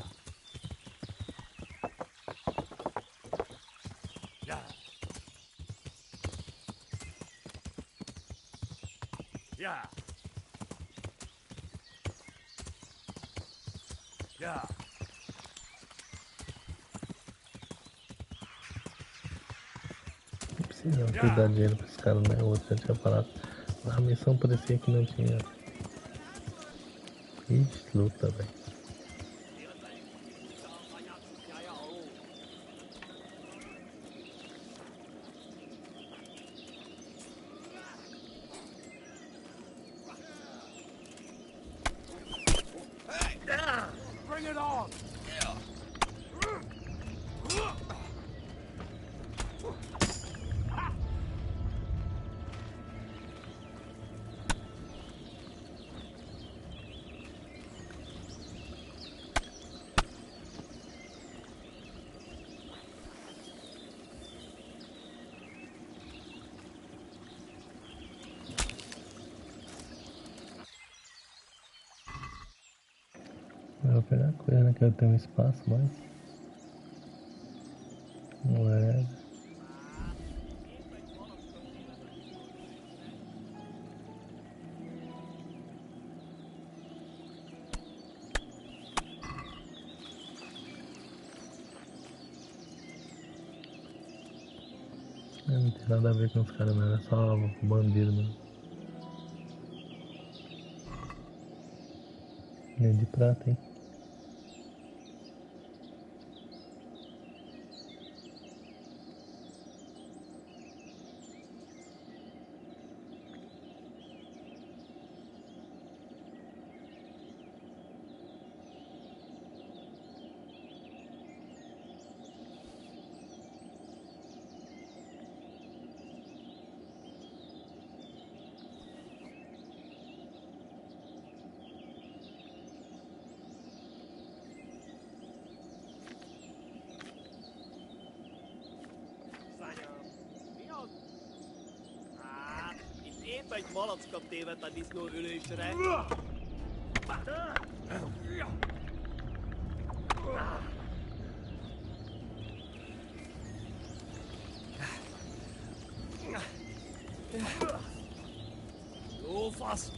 S2: Yeah. Yeah. Yeah.
S4: Precisava ter dado dinheiro para esse cara, né? O outro já tinha parado. A missão parecia que não tinha. Ixi, luta, velho.
S11: Bring it on!
S4: Eu vou pegar a coisa, né? Que eu tenho um espaço, mas... Não é... Não tem nada a ver com os caras, não. Era só bandido, mano. Nem de prata, hein?
S10: Épp egy malacka tévedt a disznó ülésre. Jó fasz!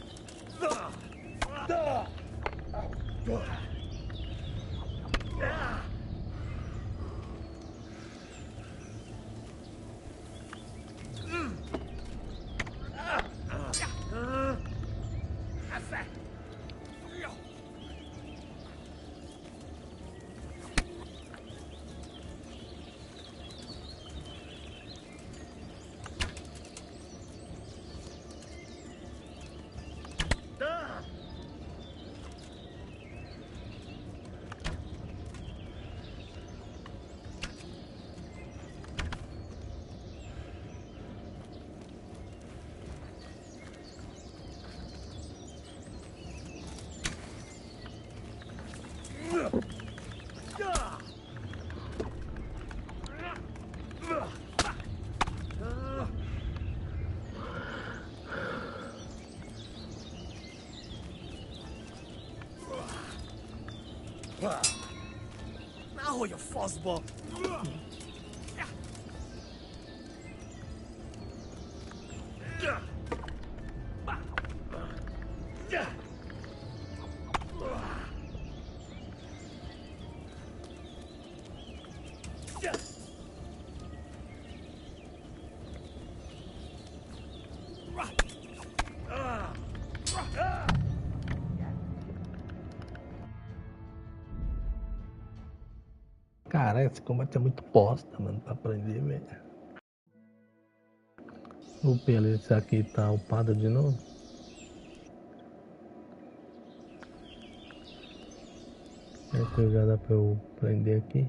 S10: Nehogy a faszba!
S4: Caralho, esse combate é muito bosta, mano, pra aprender, velho. O pelo, esse aqui tá upado de novo? É que já dá pra eu prender aqui.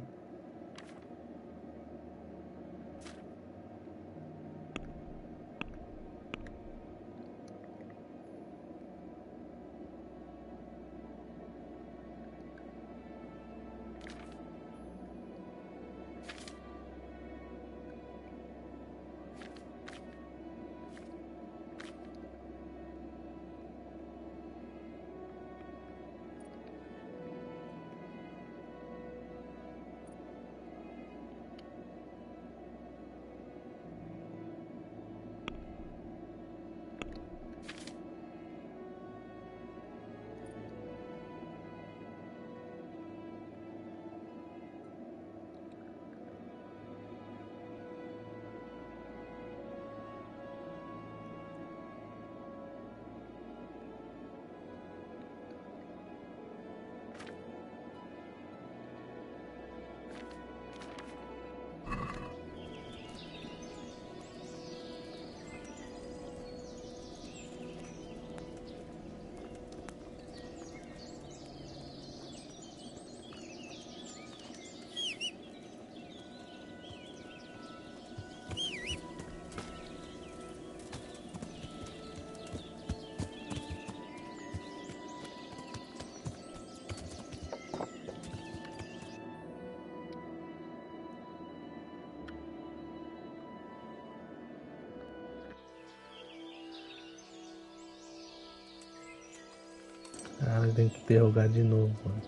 S4: Cara, tem que interrogar de novo, mano.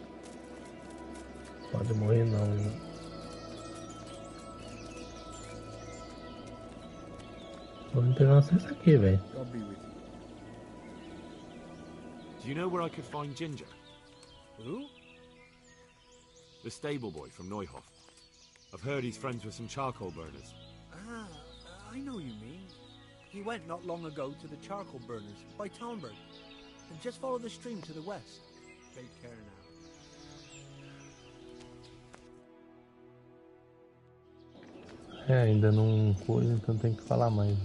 S4: Pode morrer não, mano. Vou entregar vocês aqui, velho.
S8: Do you know where I could find Ginger?
S10: Who?
S8: The stable boy from Neuhof. I've heard he's friends with some charcoal burners.
S10: Ah,
S3: I know you mean. He went not long ago to the charcoal burners by Talmberg. And just follow the stream to the west. Take care now.
S4: Ainda não coisa, então tem que falar mais.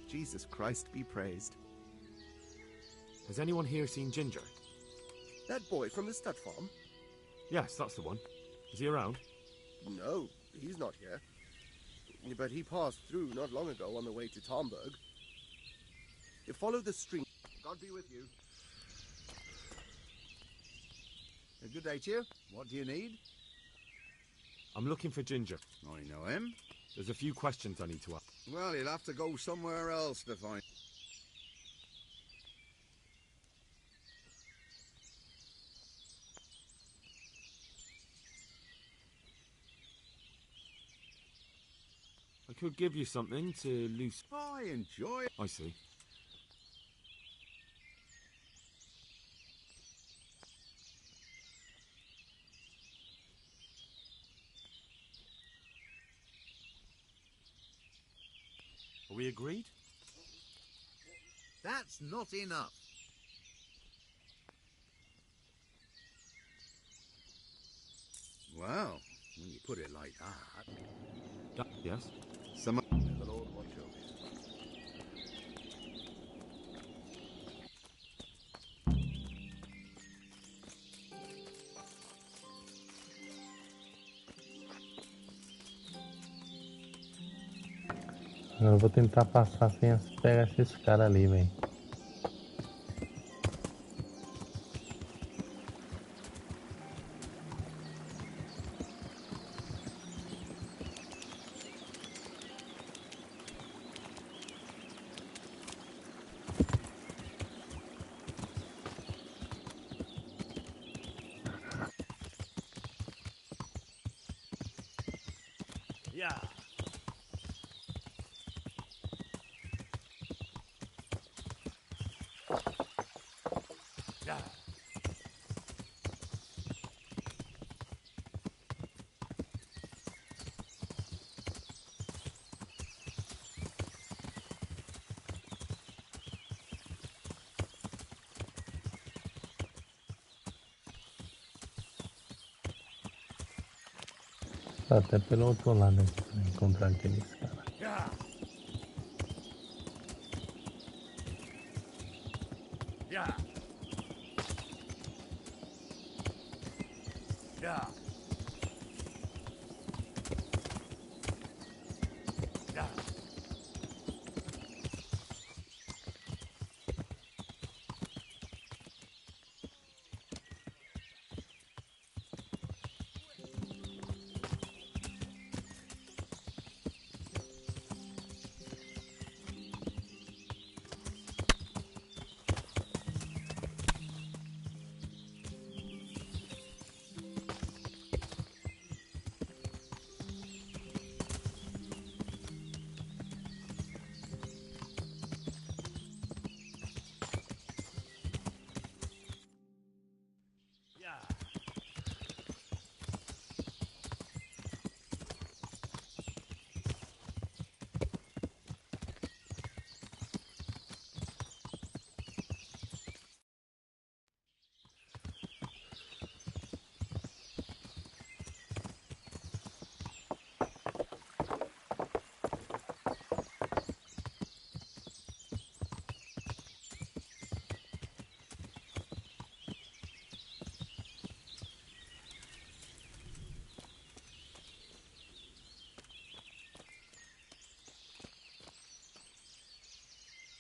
S15: Jesus Christ be praised.
S8: Has anyone here seen Ginger?
S12: That boy from the stud farm?
S8: Yes, that's the one. Is he around?
S12: No, he's not here. But he passed through not long ago on the way to Talmberg. You follow the stream.
S1: God be with you. A good day to you. What do you need?
S8: I'm looking for Ginger.
S1: I know him.
S8: There's a few questions I need to ask.
S1: Well, you'll have to go somewhere else to find...
S8: I could give you something to loose...
S1: I enjoy it.
S8: I see. Are we agreed?
S1: That's not enough. Well, when you put it like that...
S8: Yes?
S1: Some...
S12: The Lord watch over you.
S4: Eu vou tentar passar sem pegar esses caras ali, velho.
S11: Yeah. Yeah.
S4: Até pelo outro lado aqui pra encontrar aqueles caras.
S11: Yeah. Yeah. Yeah. Yeah.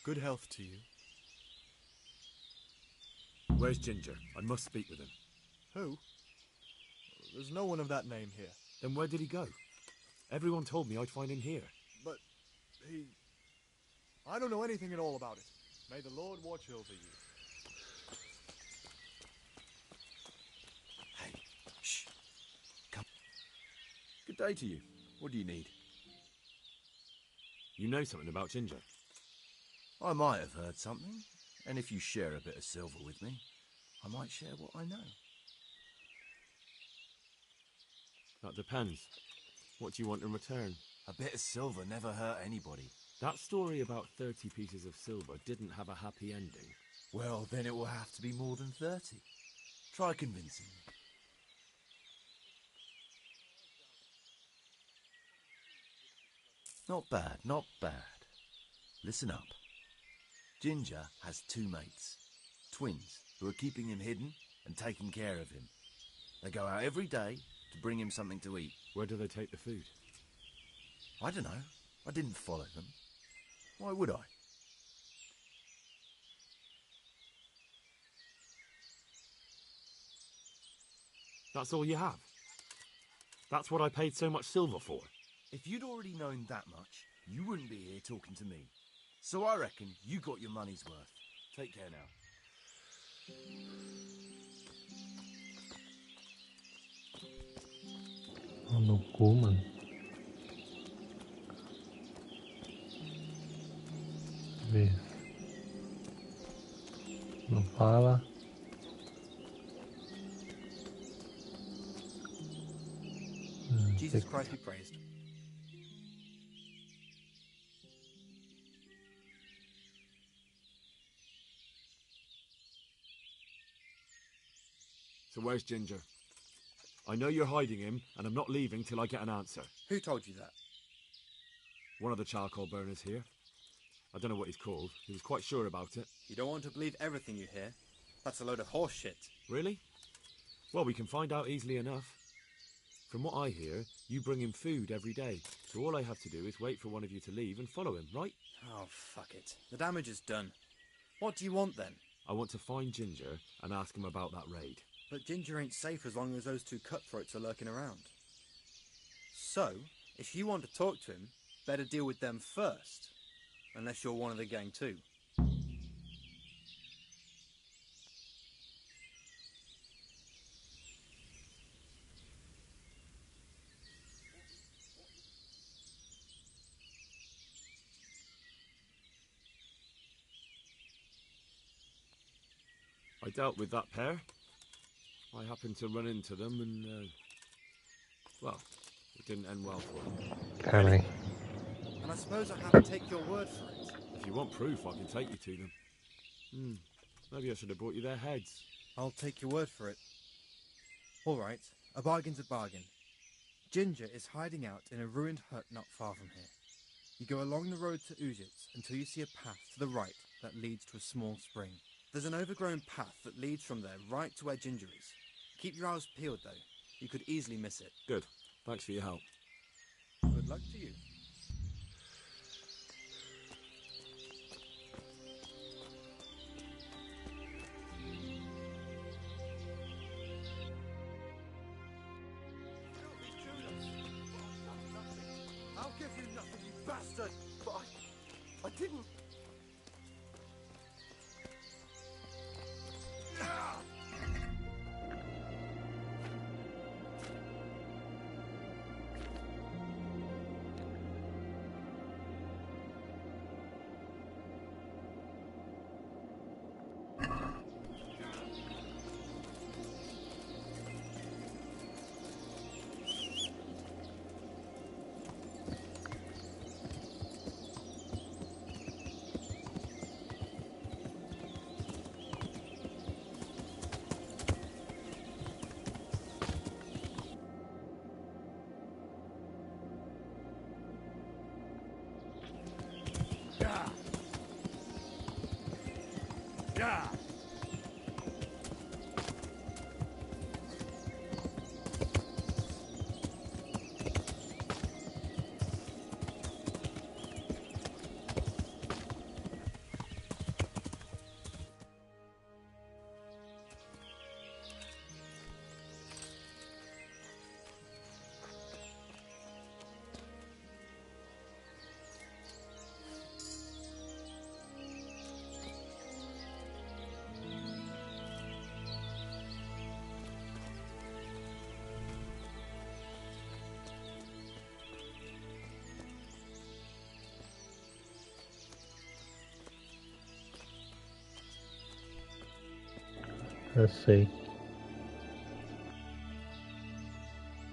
S14: Good health to you.
S8: Where's Ginger? I must speak with him.
S14: Who? There's no one of that name here.
S8: Then where did he go? Everyone told me I'd find him here.
S14: But he... I don't know anything at all about it. May the Lord watch over you.
S5: Hey, shh. Come. Good day to you. What do you need?
S8: You know something about Ginger?
S5: I might have heard something, and if you share a bit of silver with me, I might share what I know.
S8: That depends. What do you want in return?
S5: A bit of silver never hurt anybody.
S8: That story about 30 pieces of silver didn't have a happy ending.
S5: Well, then it will have to be more than 30. Try convincing me. Not bad, not bad. Listen up. Ginger has 2 mates, twins, who are keeping him hidden and taking care of him. They go out every day to bring him something to eat.
S8: Where do they take the food?
S5: I don't know. I didn't follow them. Why would I?
S8: That's all you have? That's what I paid so much silver for?
S5: If you'd already known that much, you wouldn't be here talking to me. So I reckon you got your money's worth. Take care now.
S4: Oh, no cu, mano. Vê. Não fala.
S16: Jesus Christ be praised.
S8: So where's Ginger? I know you're hiding him, and I'm not leaving till I get an answer.
S16: Who told you that?
S8: One of the charcoal burners here. I don't know what he's called. He was quite sure about it.
S16: You don't want to believe everything you hear. That's a load of horse shit.
S8: Really? Well, we can find out easily enough. From what I hear, you bring him food every day. So all I have to do is wait for one of you to leave and follow him, right?
S16: Oh, fuck it. The damage is done. What do you want then?
S8: I want to find Ginger and ask him about that raid.
S16: But Ginger ain't safe as long as those 2 cutthroats are lurking around. So, if you want to talk to him, better deal with them first. Unless you're one of the gang too.
S8: I dealt with that pair. I happened to run into them and, well, it didn't end well for them.
S4: Really?
S16: And I suppose I have to take your word for it.
S8: If you want proof, I can take you to them. Maybe I should have brought you their heads.
S16: I'll take your word for it. All right, a bargain's a bargain. Ginger is hiding out in a ruined hut not far from here. You go along the road to Ujits until you see a path to the right that leads to a small spring. There's an overgrown path that leads from there right to where Ginger is. Keep your eyes peeled, though. You could easily miss it.
S8: Good. Thanks for your help.
S16: Good luck to you.
S12: I'll give you nothing, you bastard! But I didn't...
S2: Yeah.
S4: Let's see.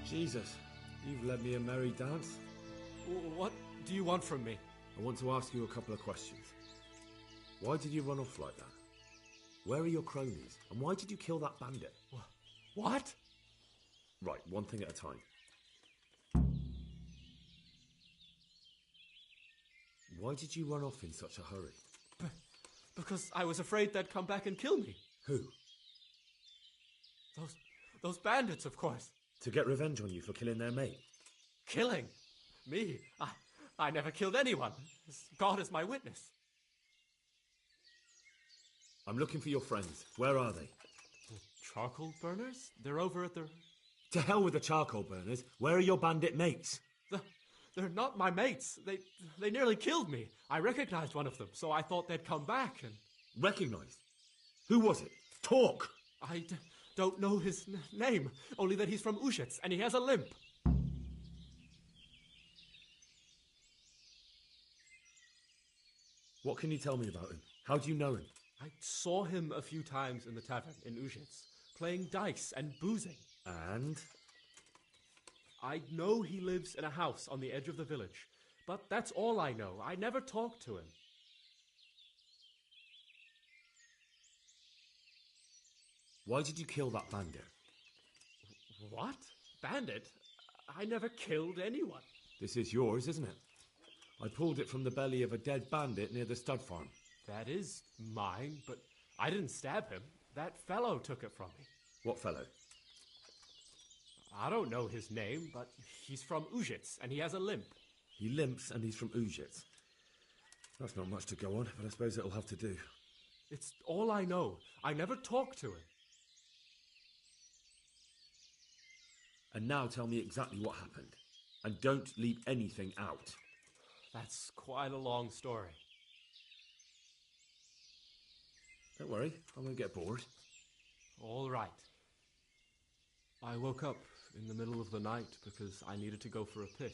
S8: Jesus, You've led me a merry dance.
S13: What do you want from me?
S8: I want to ask you a couple of questions. Why did you run off like that? Where are your cronies? And why did you kill that bandit?
S13: What?
S8: Right, one thing at a time. Why did you run off in such a hurry?
S13: Because I was afraid they'd come back and kill me.
S8: Who?
S13: Those bandits, of course.
S8: To get revenge on you for killing their mate?
S13: Killing? Me? I never killed anyone. God is my witness.
S8: I'm looking for your friends. Where are they?
S13: The charcoal burners? They're over at the...
S8: To hell with the charcoal burners. Where are your bandit mates?
S13: They're not my mates. They nearly killed me. I recognized one of them, so I thought they'd come back and...
S8: Recognized? Who was it? Talk!
S13: I don't know his name, only that he's from Ushets and he has a limp.
S8: What can you tell me about him? How do you know him?
S13: I saw him a few times in the tavern in Ushets, playing dice and boozing.
S8: And?
S13: I know he lives in a house on the edge of the village, but that's all I know. I never talked to him.
S8: Why did you kill that bandit?
S13: What? Bandit? I never killed anyone.
S8: This is yours, isn't it? I pulled it from the belly of a dead bandit near the stud farm.
S13: That is mine, but I didn't stab him. That fellow took it from me.
S8: What fellow?
S13: I don't know his name, but he's from Ushets, and he has a limp.
S8: He limps, and he's from Ushets. That's not much to go on, but I suppose it'll have to do.
S13: It's all I know. I never talked to him.
S8: And now tell me exactly what happened. And don't leave anything out.
S13: That's quite a long story.
S8: Don't worry, I won't get bored.
S13: All right. I woke up in the middle of the night because I needed to go for a piss.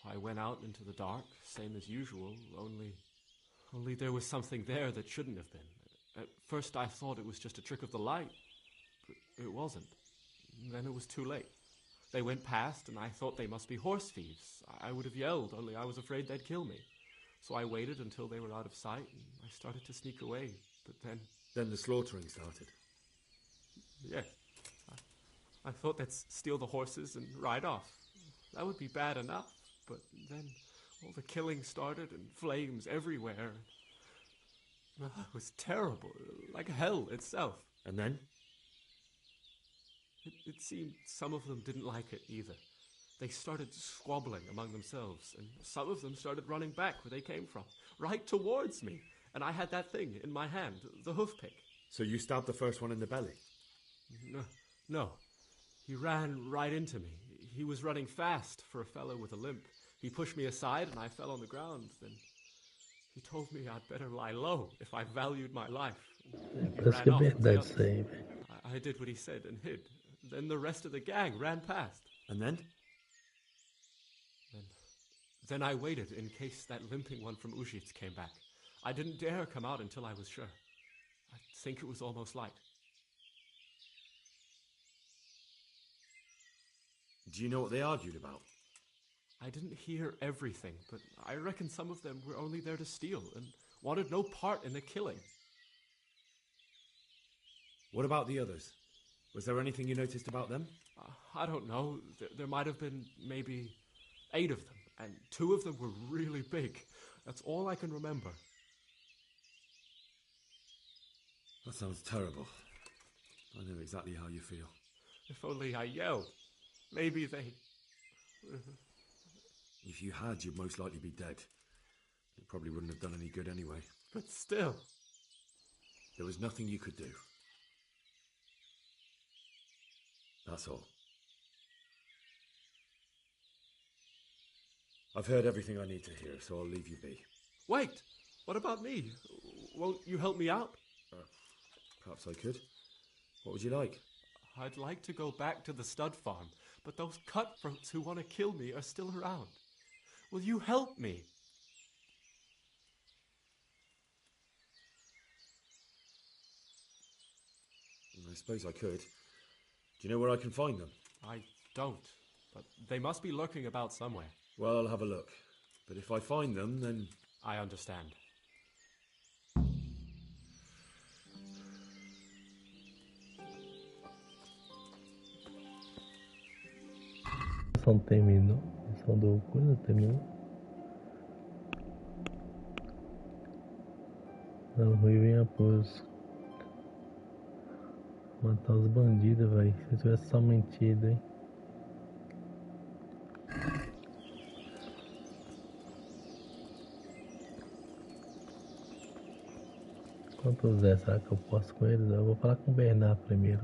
S13: So I went out into the dark, same as usual, only there was something there that shouldn't have been. At first I thought it was just a trick of the light, but it wasn't. Then it was too late. They went past, and I thought they must be horse thieves. I would have yelled, only I was afraid they'd kill me. So I waited until they were out of sight, and I started to sneak away, but then...
S8: Then the slaughtering started?
S13: Yes. I thought they'd steal the horses and ride off. That would be bad enough, but then all the killing started, and flames everywhere. It was terrible, like hell itself.
S8: And then?
S13: It seemed some of them didn't like it either. They started squabbling among themselves, and some of them started running back where they came from, right towards me. And I had that thing in my hand, the hoof pick.
S8: So you stabbed the first one in the belly?
S13: No. He ran right into me. He was running fast for a fellow with a limp. He pushed me aside and I fell on the ground. Then he told me I'd better lie low if I valued my life. I did what he said and hid. Then the rest of the gang ran past.
S8: And then?
S13: Then I waited in case that limping one from Ushits came back. I didn't dare come out until I was sure. I think it was almost light.
S8: Do you know what they argued about?
S13: I didn't hear everything, but I reckon some of them were only there to steal and wanted no part in the killing.
S8: What about the others? Was there anything you noticed about them?
S13: I don't know. There might have been maybe 8 of them, and 2 of them were really big. That's all I can remember.
S8: That sounds terrible. I know exactly how you feel.
S13: If only I yelled. Maybe they...
S8: If you had, you'd most likely be dead. It probably wouldn't have done any good anyway.
S13: But still...
S8: There was nothing you could do. That's all. I've heard everything I need to hear, so I'll leave you be.
S13: Wait! What about me? Won't you help me out?
S8: Perhaps I could. What would you like?
S13: I'd like to go back to the stud farm, but those cutthroats who want to kill me are still around. Will you help me?
S8: I suppose I could. Do you know where I can find them?
S13: I don't. but they must be lurking about somewhere.
S8: Well, I'll have a look. But if I find them, then...
S13: I understand.
S4: A missão terminou. A missão do coisa terminou. Não, Ruivo em Apuros. Matar os bandidos, velho. Se eu tivesse só mentido, hein. Quanto Zé, será que eu posso com eles? Eu vou falar com o Bernard primeiro.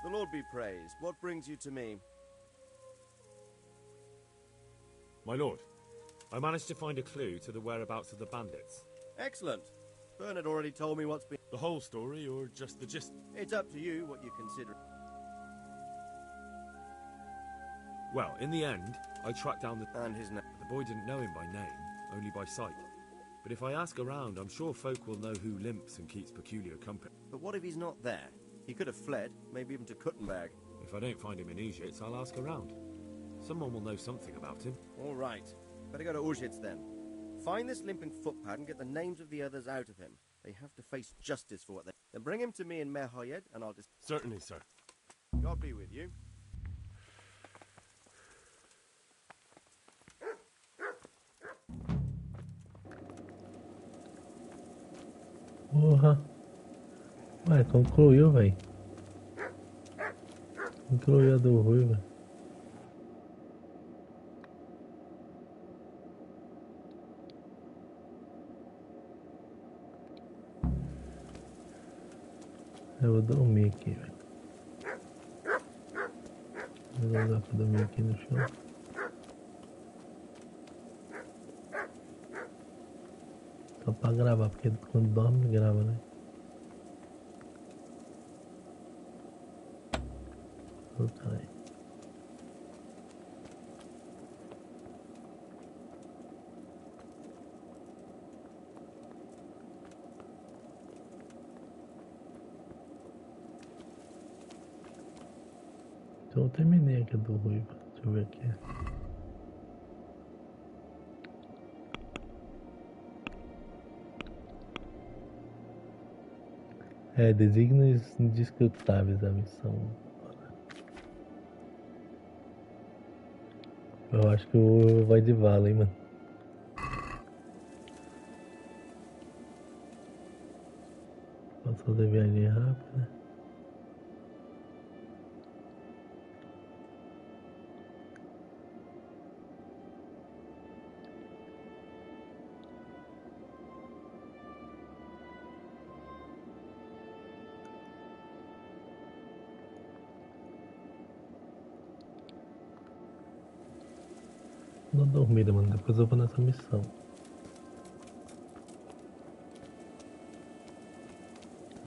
S12: The Lord be praised. What brings you to me?
S8: My lord, I managed to find a clue to the whereabouts of the bandits.
S12: Excellent. Bernard already told me what's been...
S8: The whole story, or just the gist?
S12: It's up to you what you consider.
S8: Well, in the end, I tracked down the...
S12: And his name?
S8: The boy didn't know him by name, only by sight. But if I ask around, I'm sure folk will know who limps and keeps peculiar company.
S12: But what if he's not there? He could have fled, maybe even to Kuttenberg.
S8: If I don't find him in Ujits, I'll ask around. Someone will know something about him.
S12: All right. Better go to Ujits then. Find this limping footpad and get the names of the others out of him. They have to face justice for what they... Then bring him to me in Merhoyed and I'll just...
S8: Certainly, sir.
S12: God be with you.
S4: Porra. Ué, concluiu, velho. Concluiu a do Ruivo. Eu vou dormir aqui, velho. Vou dar pra dormir aqui no chão. Só pra gravar, porque quando dorme, grava, né? Oh, caralho. Então eu terminei aqui do Ruivo. Deixa eu ver aqui. É, Desígnios Inescrutáveis a missão. Eu acho que o vai de vala, hein, mano. Posso fazer viagem rápida. Não dormida, mano. Depois eu vou nessa missão.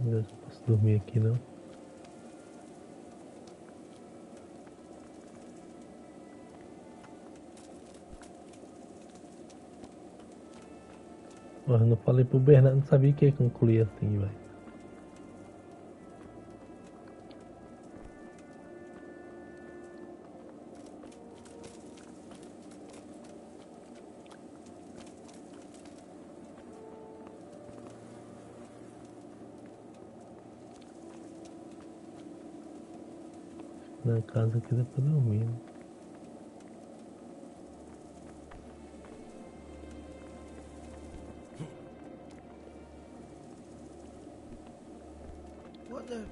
S4: Eu já posso dormir aqui não? Eu não falei pro Bernardo, não sabia que ia concluir assim, velho. Na casa aqui dá pra dormir, né?
S7: What the...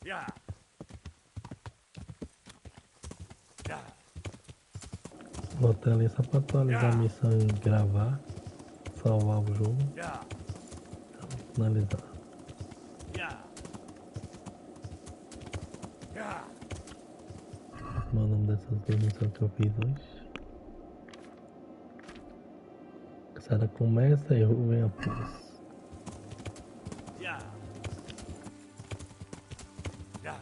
S2: Yeah. Yeah.
S4: Botei ali só pra atualizar a missão e gravar, salvar o jogo.
S2: Yeah.
S4: Finalizar.
S2: Yeah. Yeah.
S4: O nome dessas duas missões que eu fiz hoje. Caçada começa e Ruivo em Apuros.
S2: Yeah. Yeah.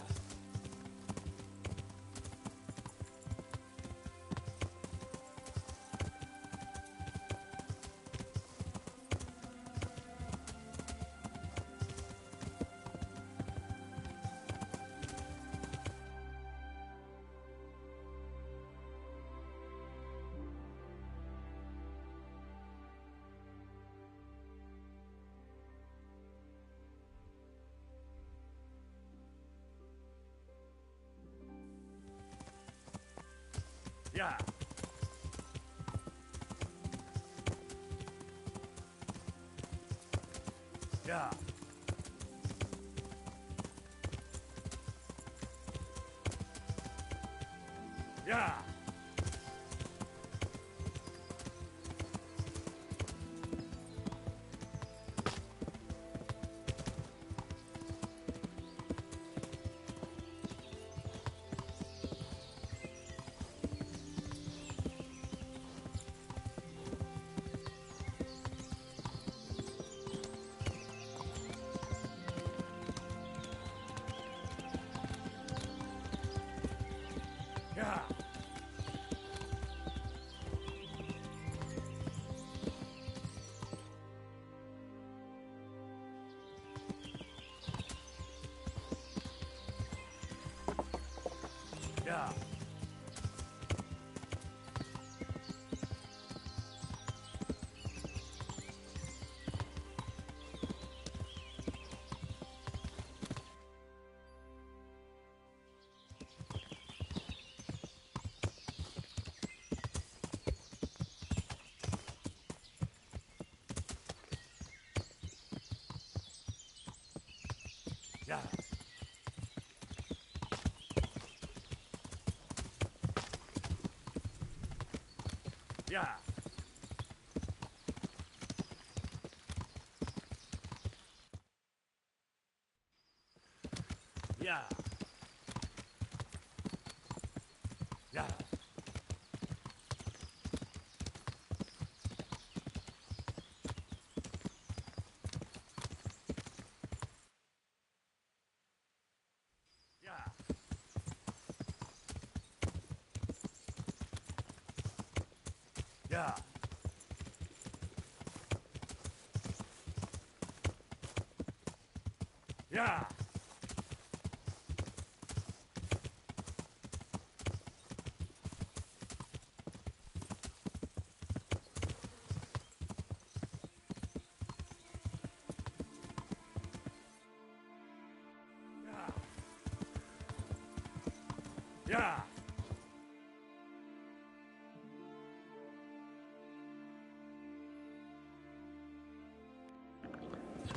S2: Yeah. Yeah. Yeah. Yeah. Yeah. Yeah. Yeah. Yeah. Yeah.
S5: Yeah. Yeah. Yeah.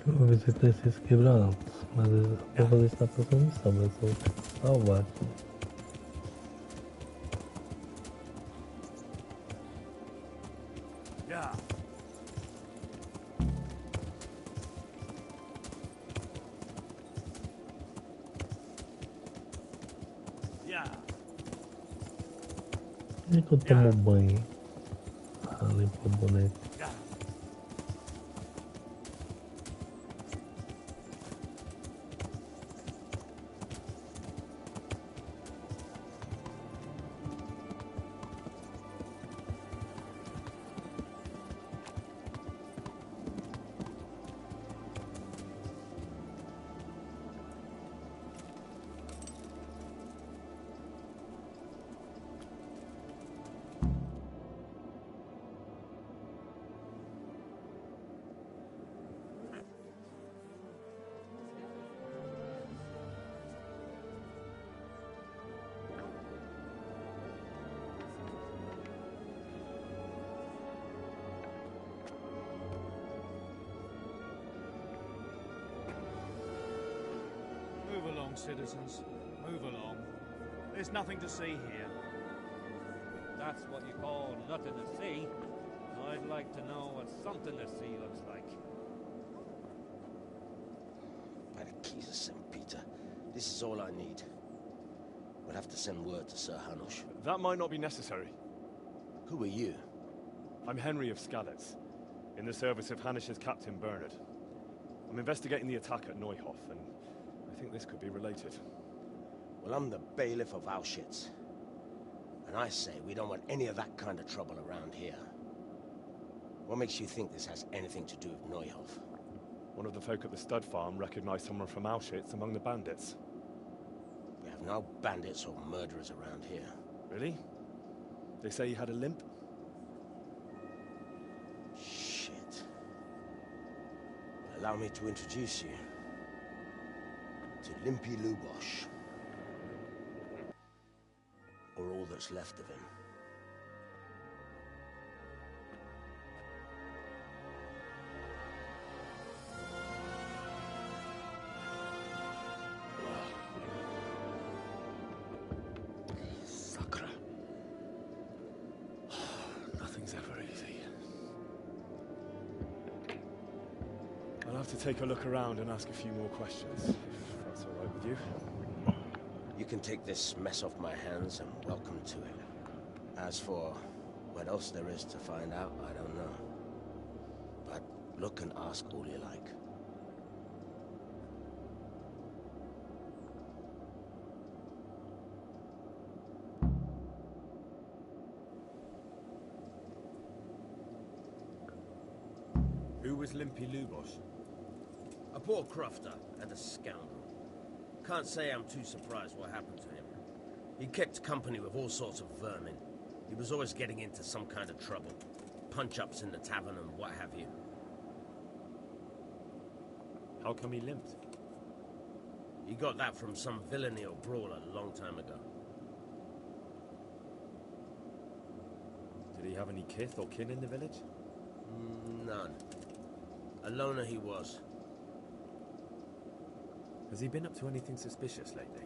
S4: Eu vou visitar esses quebrados, mas eu vou fazer isso na próxima missão, mas eu vou salvar aqui.
S5: Yeah. Yeah.
S4: E que eu tomo banho? Ah, limpar o boneco.
S2: Move along, citizens. Move along. There's nothing to see here.
S17: That's what you call nothing to see. I'd like to know what something to see looks like.
S18: By the keys of St. Peter, this is all I need. We'll have to send word to Sir Hanush.
S8: That might not be necessary.
S18: Who are you?
S8: I'm Henry of Skalitz, in the service of Hanush's Captain Bernard. I'm investigating the attack at Neuhof, and I think this could be related.
S18: Well, I'm the bailiff of Auschwitz. And I say we don't want any of that kind of trouble around here. What makes you think this has anything to do with Neuhof?
S8: One of the folk at the stud farm recognized someone from Auschwitz among the bandits.
S18: We have no bandits or murderers around here.
S8: Really? They say he had a limp?
S18: Shit. Allow me to introduce you to Limpy Lubosh. Or all that's left of him.
S8: Sakra. Nothing's ever easy. I'll have to take a look around and ask a few more questions, if that's all right with you.
S18: You can take this mess off my hands and welcome to it. As for what else there is to find out, I don't know. But look and ask all you like.
S8: Who was Limpy Lubosh?
S18: A poor crofter and a scoundrel. Can't say I'm too surprised what happened to him. He kept company with all sorts of vermin. He was always getting into some kind of trouble. Punch-ups in the tavern and what have you.
S8: How come he limped?
S18: He got that from some villainy or brawl a long time ago.
S8: Did he have any kith or kin in the village?
S18: None. A loner he was.
S8: Has he been up to anything suspicious lately?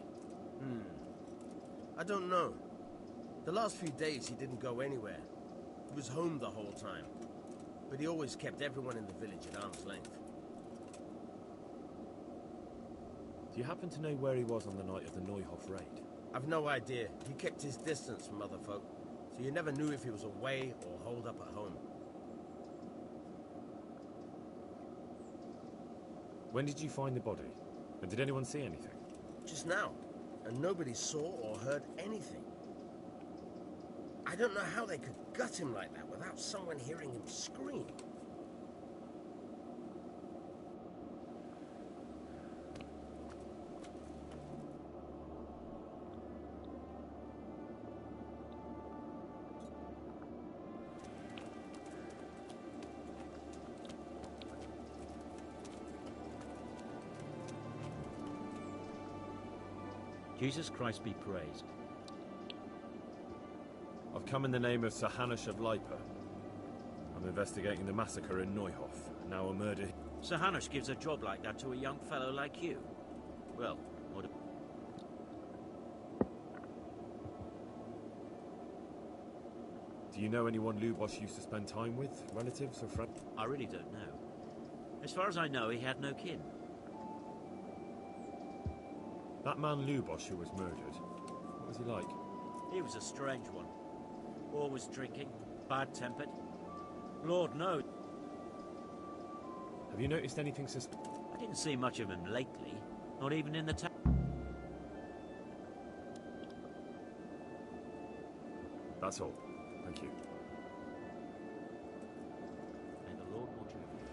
S18: I don't know. The last few days he didn't go anywhere. He was home the whole time. But he always kept everyone in the village at arm's length.
S8: Do you happen to know where he was on the night of the Neuhof raid?
S18: I've no idea. He kept his distance from other folk, so you never knew if he was away or holed up at home.
S8: When did you find the body? And did anyone see anything?
S18: Just now. And nobody saw or heard anything. I don't know how they could gut him like that without someone hearing him scream.
S19: Jesus Christ be praised.
S8: I've come in the name of Sir Hanush of Lipa. I'm investigating the massacre in Neuhof, now a murder.
S19: Sir Hanush gives a job like that to a young fellow like you. Well, what...
S8: Do you know anyone Lubosh used to spend time with? Relatives or friends?
S19: I really don't know. As far as I know, he had no kin.
S8: That man Lubosh who was murdered, what was he like?
S19: He was a strange one. Always drinking, bad-tempered. Lord knows.
S8: Have you noticed anything suspicious?
S19: I didn't see much of him lately, not even in the town.
S8: That's all. Thank you.
S19: May the Lord watch over you.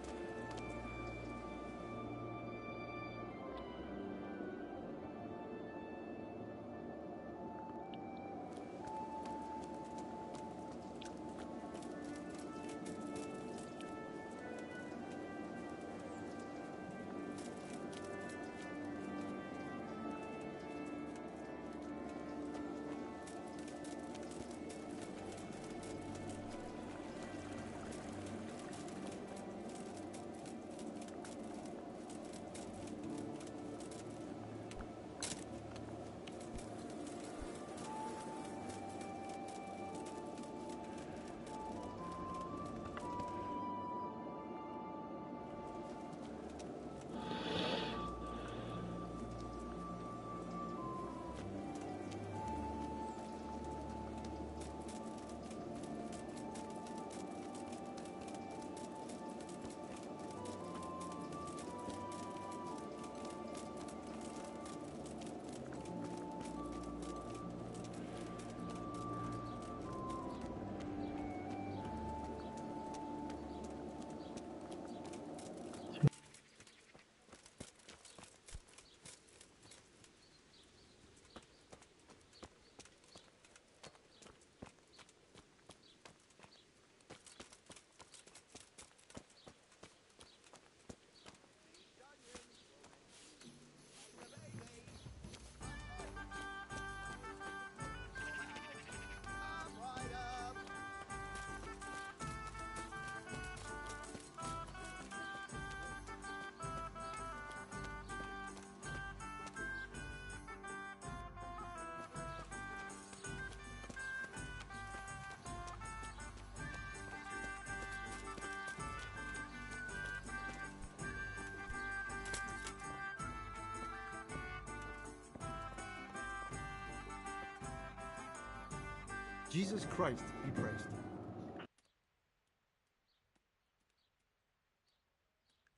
S14: Jesus Christ be praised.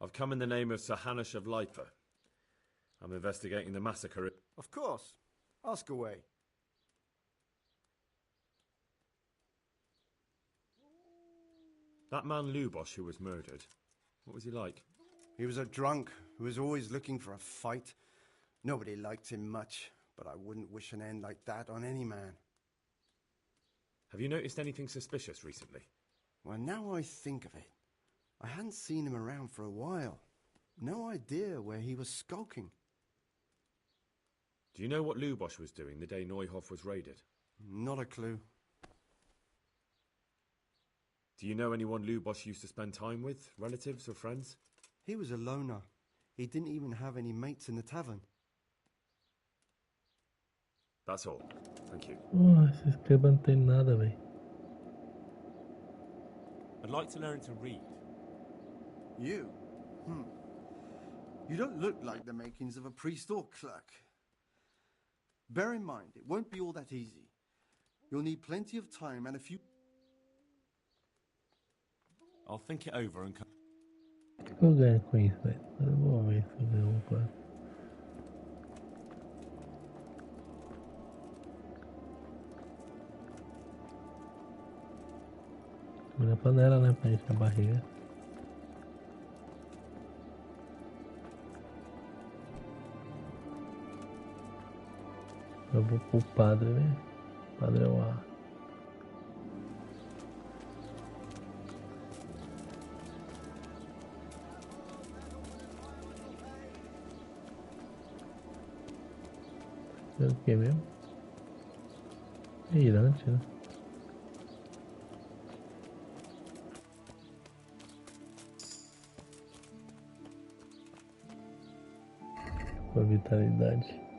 S8: I've come in the name of Sir Hanush of Lipa. I'm investigating the massacre.
S14: Of course. Ask away.
S8: That man Lubosh who was murdered, what was he like?
S14: He was a drunk who was always looking for a fight. Nobody liked him much, but I wouldn't wish an end like that on any man.
S8: Have you noticed anything suspicious recently?
S14: Well, now I think of it, I hadn't seen him around for a while. No idea where he was skulking.
S8: Do you know what Lubosh was doing the day Neuhof was raided?
S14: Not a clue.
S8: Do you know anyone Lubosh used to spend time with? Relatives or friends?
S14: He was a loner. He didn't even have any mates in the tavern.
S8: That's all. Thank you.
S4: Oh, esse esquema não tem nada, velho.
S13: I'd like to learn to read.
S14: You? You don't look like the makings of a priest or clerk. Bear in mind, it won't be all that easy. You'll need plenty of time and a few...
S13: I'll think it over and come.
S4: O que eu ganho com isso, velho? Eu vou ver se eu ganho alguma coisa. na panela, né? Pra encher a barriga. Eu vou pro padre, né? Padre é o A. É o que mesmo? É irante, né? Com a vitalidade.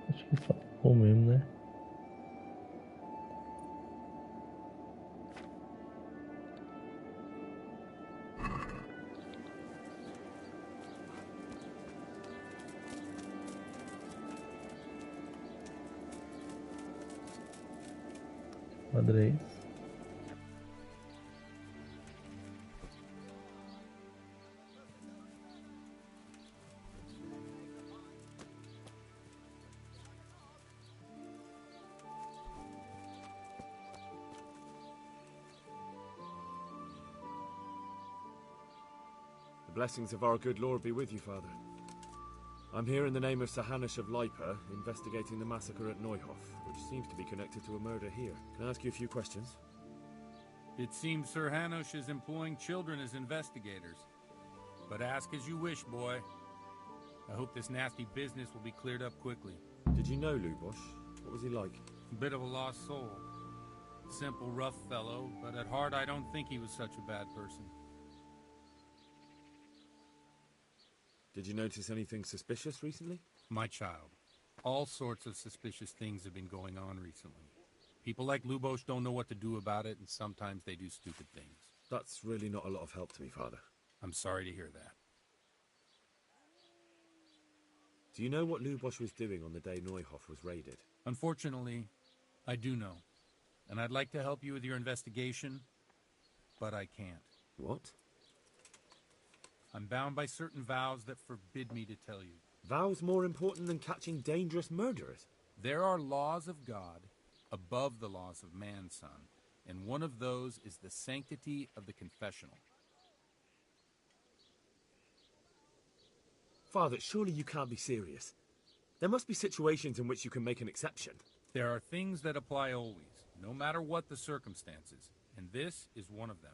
S4: Acho que falou mesmo, né? Padre.
S8: The blessings of our good Lord be with you, Father. I'm here in the name of Sir Hanush of Lipa, investigating the massacre at Neuhof, which seems to be connected to a murder here. Can I ask you a few questions?
S17: It seems Sir Hanush is employing children as investigators. But ask as you wish, boy. I hope this nasty business will be cleared up quickly.
S8: Did you know Lubosh? What was he like?
S17: A bit of a lost soul. Simple, rough fellow, but at heart I don't think he was such a bad person.
S8: Did you notice anything suspicious recently?
S17: My child, all sorts of suspicious things have been going on recently. People like Lubosh don't know what to do about it, and sometimes they do stupid things.
S8: That's really not a lot of help to me, Father.
S17: I'm sorry to hear that.
S8: Do you know what Lubosh was doing on the day Neuhof was raided?
S17: Unfortunately, I do know. And I'd like to help you with your investigation, but I can't.
S8: What?
S17: I'm bound by certain vows that forbid me to tell you.
S8: Vows more important than catching dangerous murderers?
S17: There are laws of God above the laws of man, son, and one of those is the sanctity of the confessional.
S8: Father, surely you can't be serious. There must be situations in which you can make an exception.
S17: There are things that apply always, no matter what the circumstances, and this is one of them.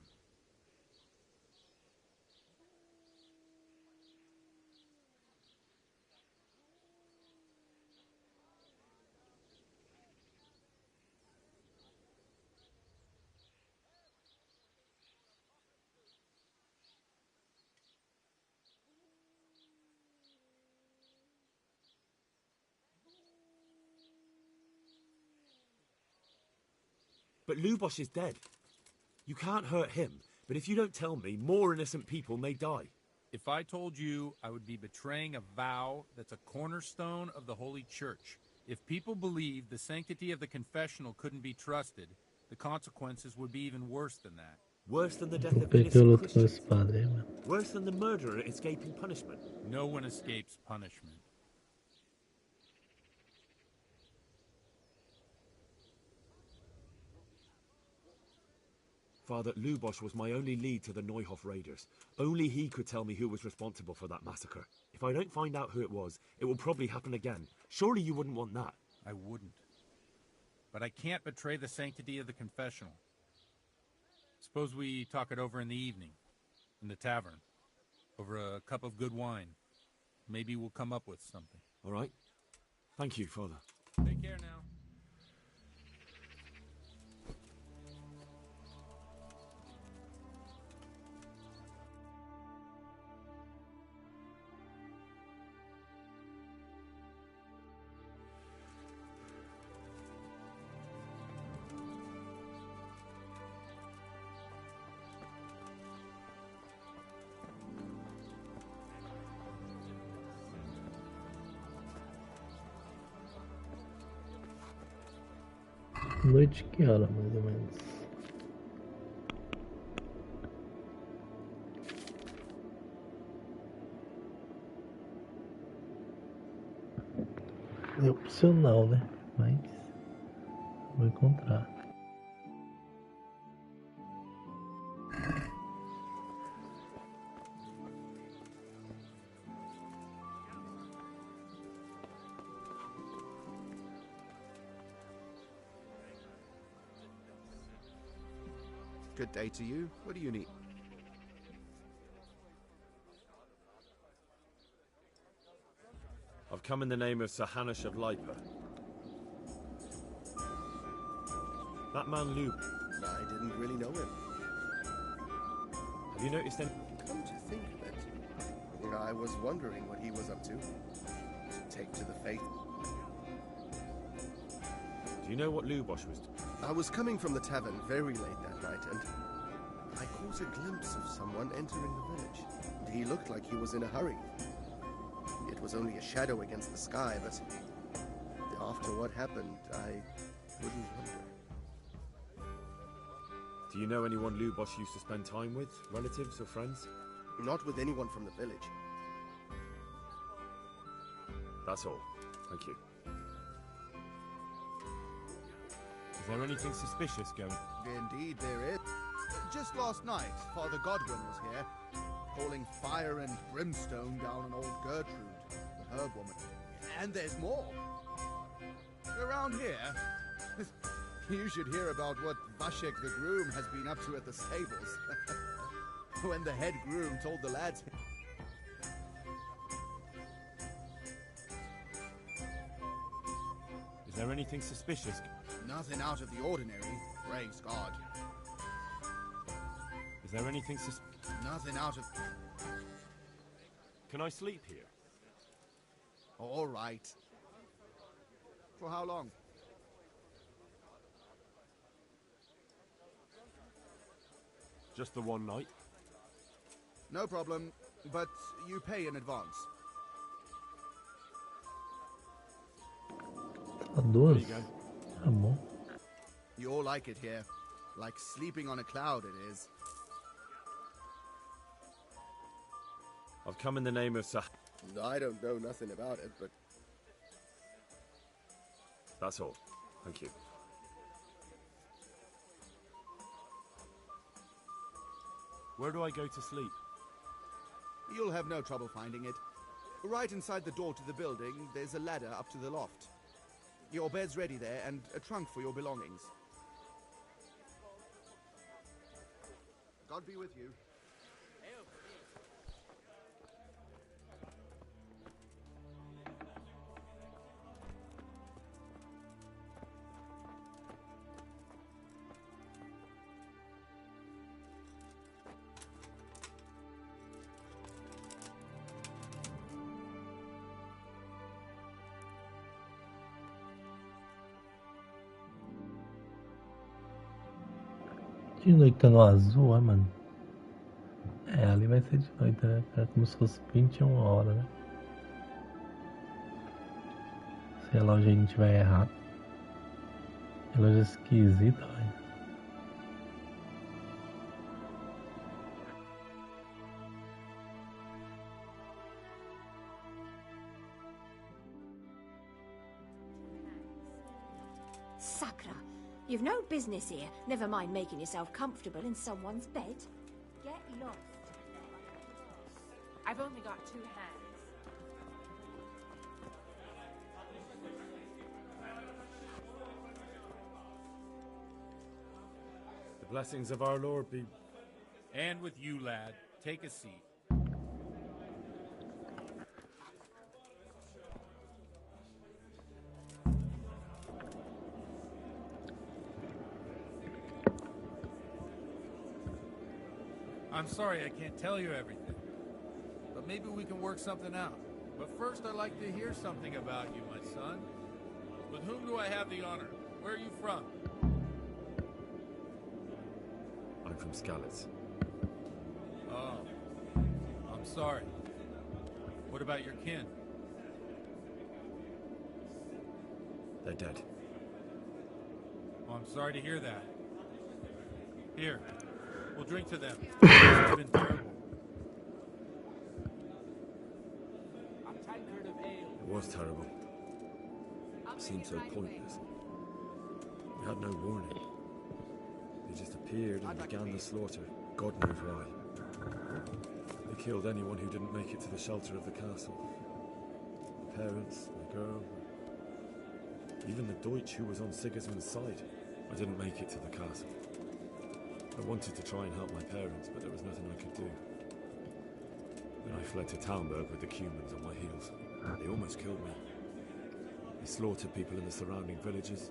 S8: But Lubosh is dead. You can't hurt him, but if you don't tell me, more innocent people may die.
S17: If I told you, I would be betraying a vow that's a cornerstone of the Holy Church. If people believed the sanctity of the confessional couldn't be trusted, the consequences would be even worse than that.
S8: Worse than the death of innocent Christians. Worse than the murderer escaping punishment.
S17: No one escapes punishment.
S8: Father, Lubosh was my only lead to the Neuhof raiders. Only he could tell me who was responsible for that massacre. If I don't find out who it was, it will probably happen again. Surely you wouldn't want that.
S17: I wouldn't. But I can't betray the sanctity of the confessional. Suppose we talk it over in the evening, in the tavern, over a cup of good wine. Maybe we'll come up with something.
S8: All right. Thank you, Father.
S17: Take care now.
S4: Noite que hora, mais ou menos? É opcional, né? Mas vou encontrar.
S15: Good day to you. What do you need?
S8: I've come in the name of Sir Hanush of Lipa. That man Luke.
S12: I didn't really know him.
S8: Have you noticed any...
S12: Come to think of it, I was wondering what he was up to. Take to the faith.
S8: Do you know what Lubosh was doing?
S12: I was coming from the tavern very late that night, and I caught a glimpse of someone entering the village. He looked like he was in a hurry. It was only a shadow against the sky, but after what happened, I wouldn't wonder.
S8: Do you know anyone Lubosh used to spend time with? Relatives or friends?
S12: Not with anyone from the village.
S8: That's all. Thank you. Is there anything suspicious going?
S1: Indeed there is. Just last night, Father Godwin was here, calling fire and brimstone down on old Gertrude, the herb woman. And there's more. Around here, you should hear about what Vashek the groom has been up to at the stables. When the head groom told the lads...
S8: Is there anything suspicious?
S1: Nothing out of the ordinary, praise God.
S8: Is there anything
S1: Nothing out of...
S8: Can I sleep here?
S1: All right. For how long?
S8: Just the one night?
S1: No problem, but you pay in advance.
S4: Duas? Tá bom.
S1: You'll like it here. Like sleeping on a cloud it is.
S8: I've come in the name of Sah...
S12: I don't know nothing about it, but...
S8: That's all. Thank you. Where do I go to sleep?
S1: You'll have no trouble finding it. Right inside the door to the building, there's a ladder up to the loft. Your bed's ready there, and a trunk for your belongings. God be with you.
S4: De noite tá no azul, ó, mano. É, ali vai ser de noite, né? É como se fosse 21 horas, né? Se a loja não tiver errado. Que loja esquisita, velho.
S9: Sakra, you've no business here. Never mind making yourself comfortable in someone's bed.
S20: Get lost. I've only got 2 hands.
S8: The blessings of our Lord be...
S17: And with you, lad. Take a seat. I'm sorry I can't tell you everything, but maybe we can work something out. But first I'd like to hear something about you, my son. With whom do I have the honor? Where are you from?
S8: I'm from Skalitz.
S17: Oh, I'm sorry. What about your kin?
S8: They're dead.
S17: I'm sorry to hear that. Here, we'll drink to them. It's been terrible.
S8: It was terrible. It seemed so pointless. We had no warning. They just appeared and began the slaughter. God knows why. They killed anyone who didn't make it to the shelter of the castle. The parents, the girl, even the Deutsch who was on Sigismund's side. I didn't make it to the castle. I wanted to try and help my parents, but there was nothing I could do. Then I fled to Talmberg with the Cumans on my heels. They almost killed me. They slaughtered people in the surrounding villages.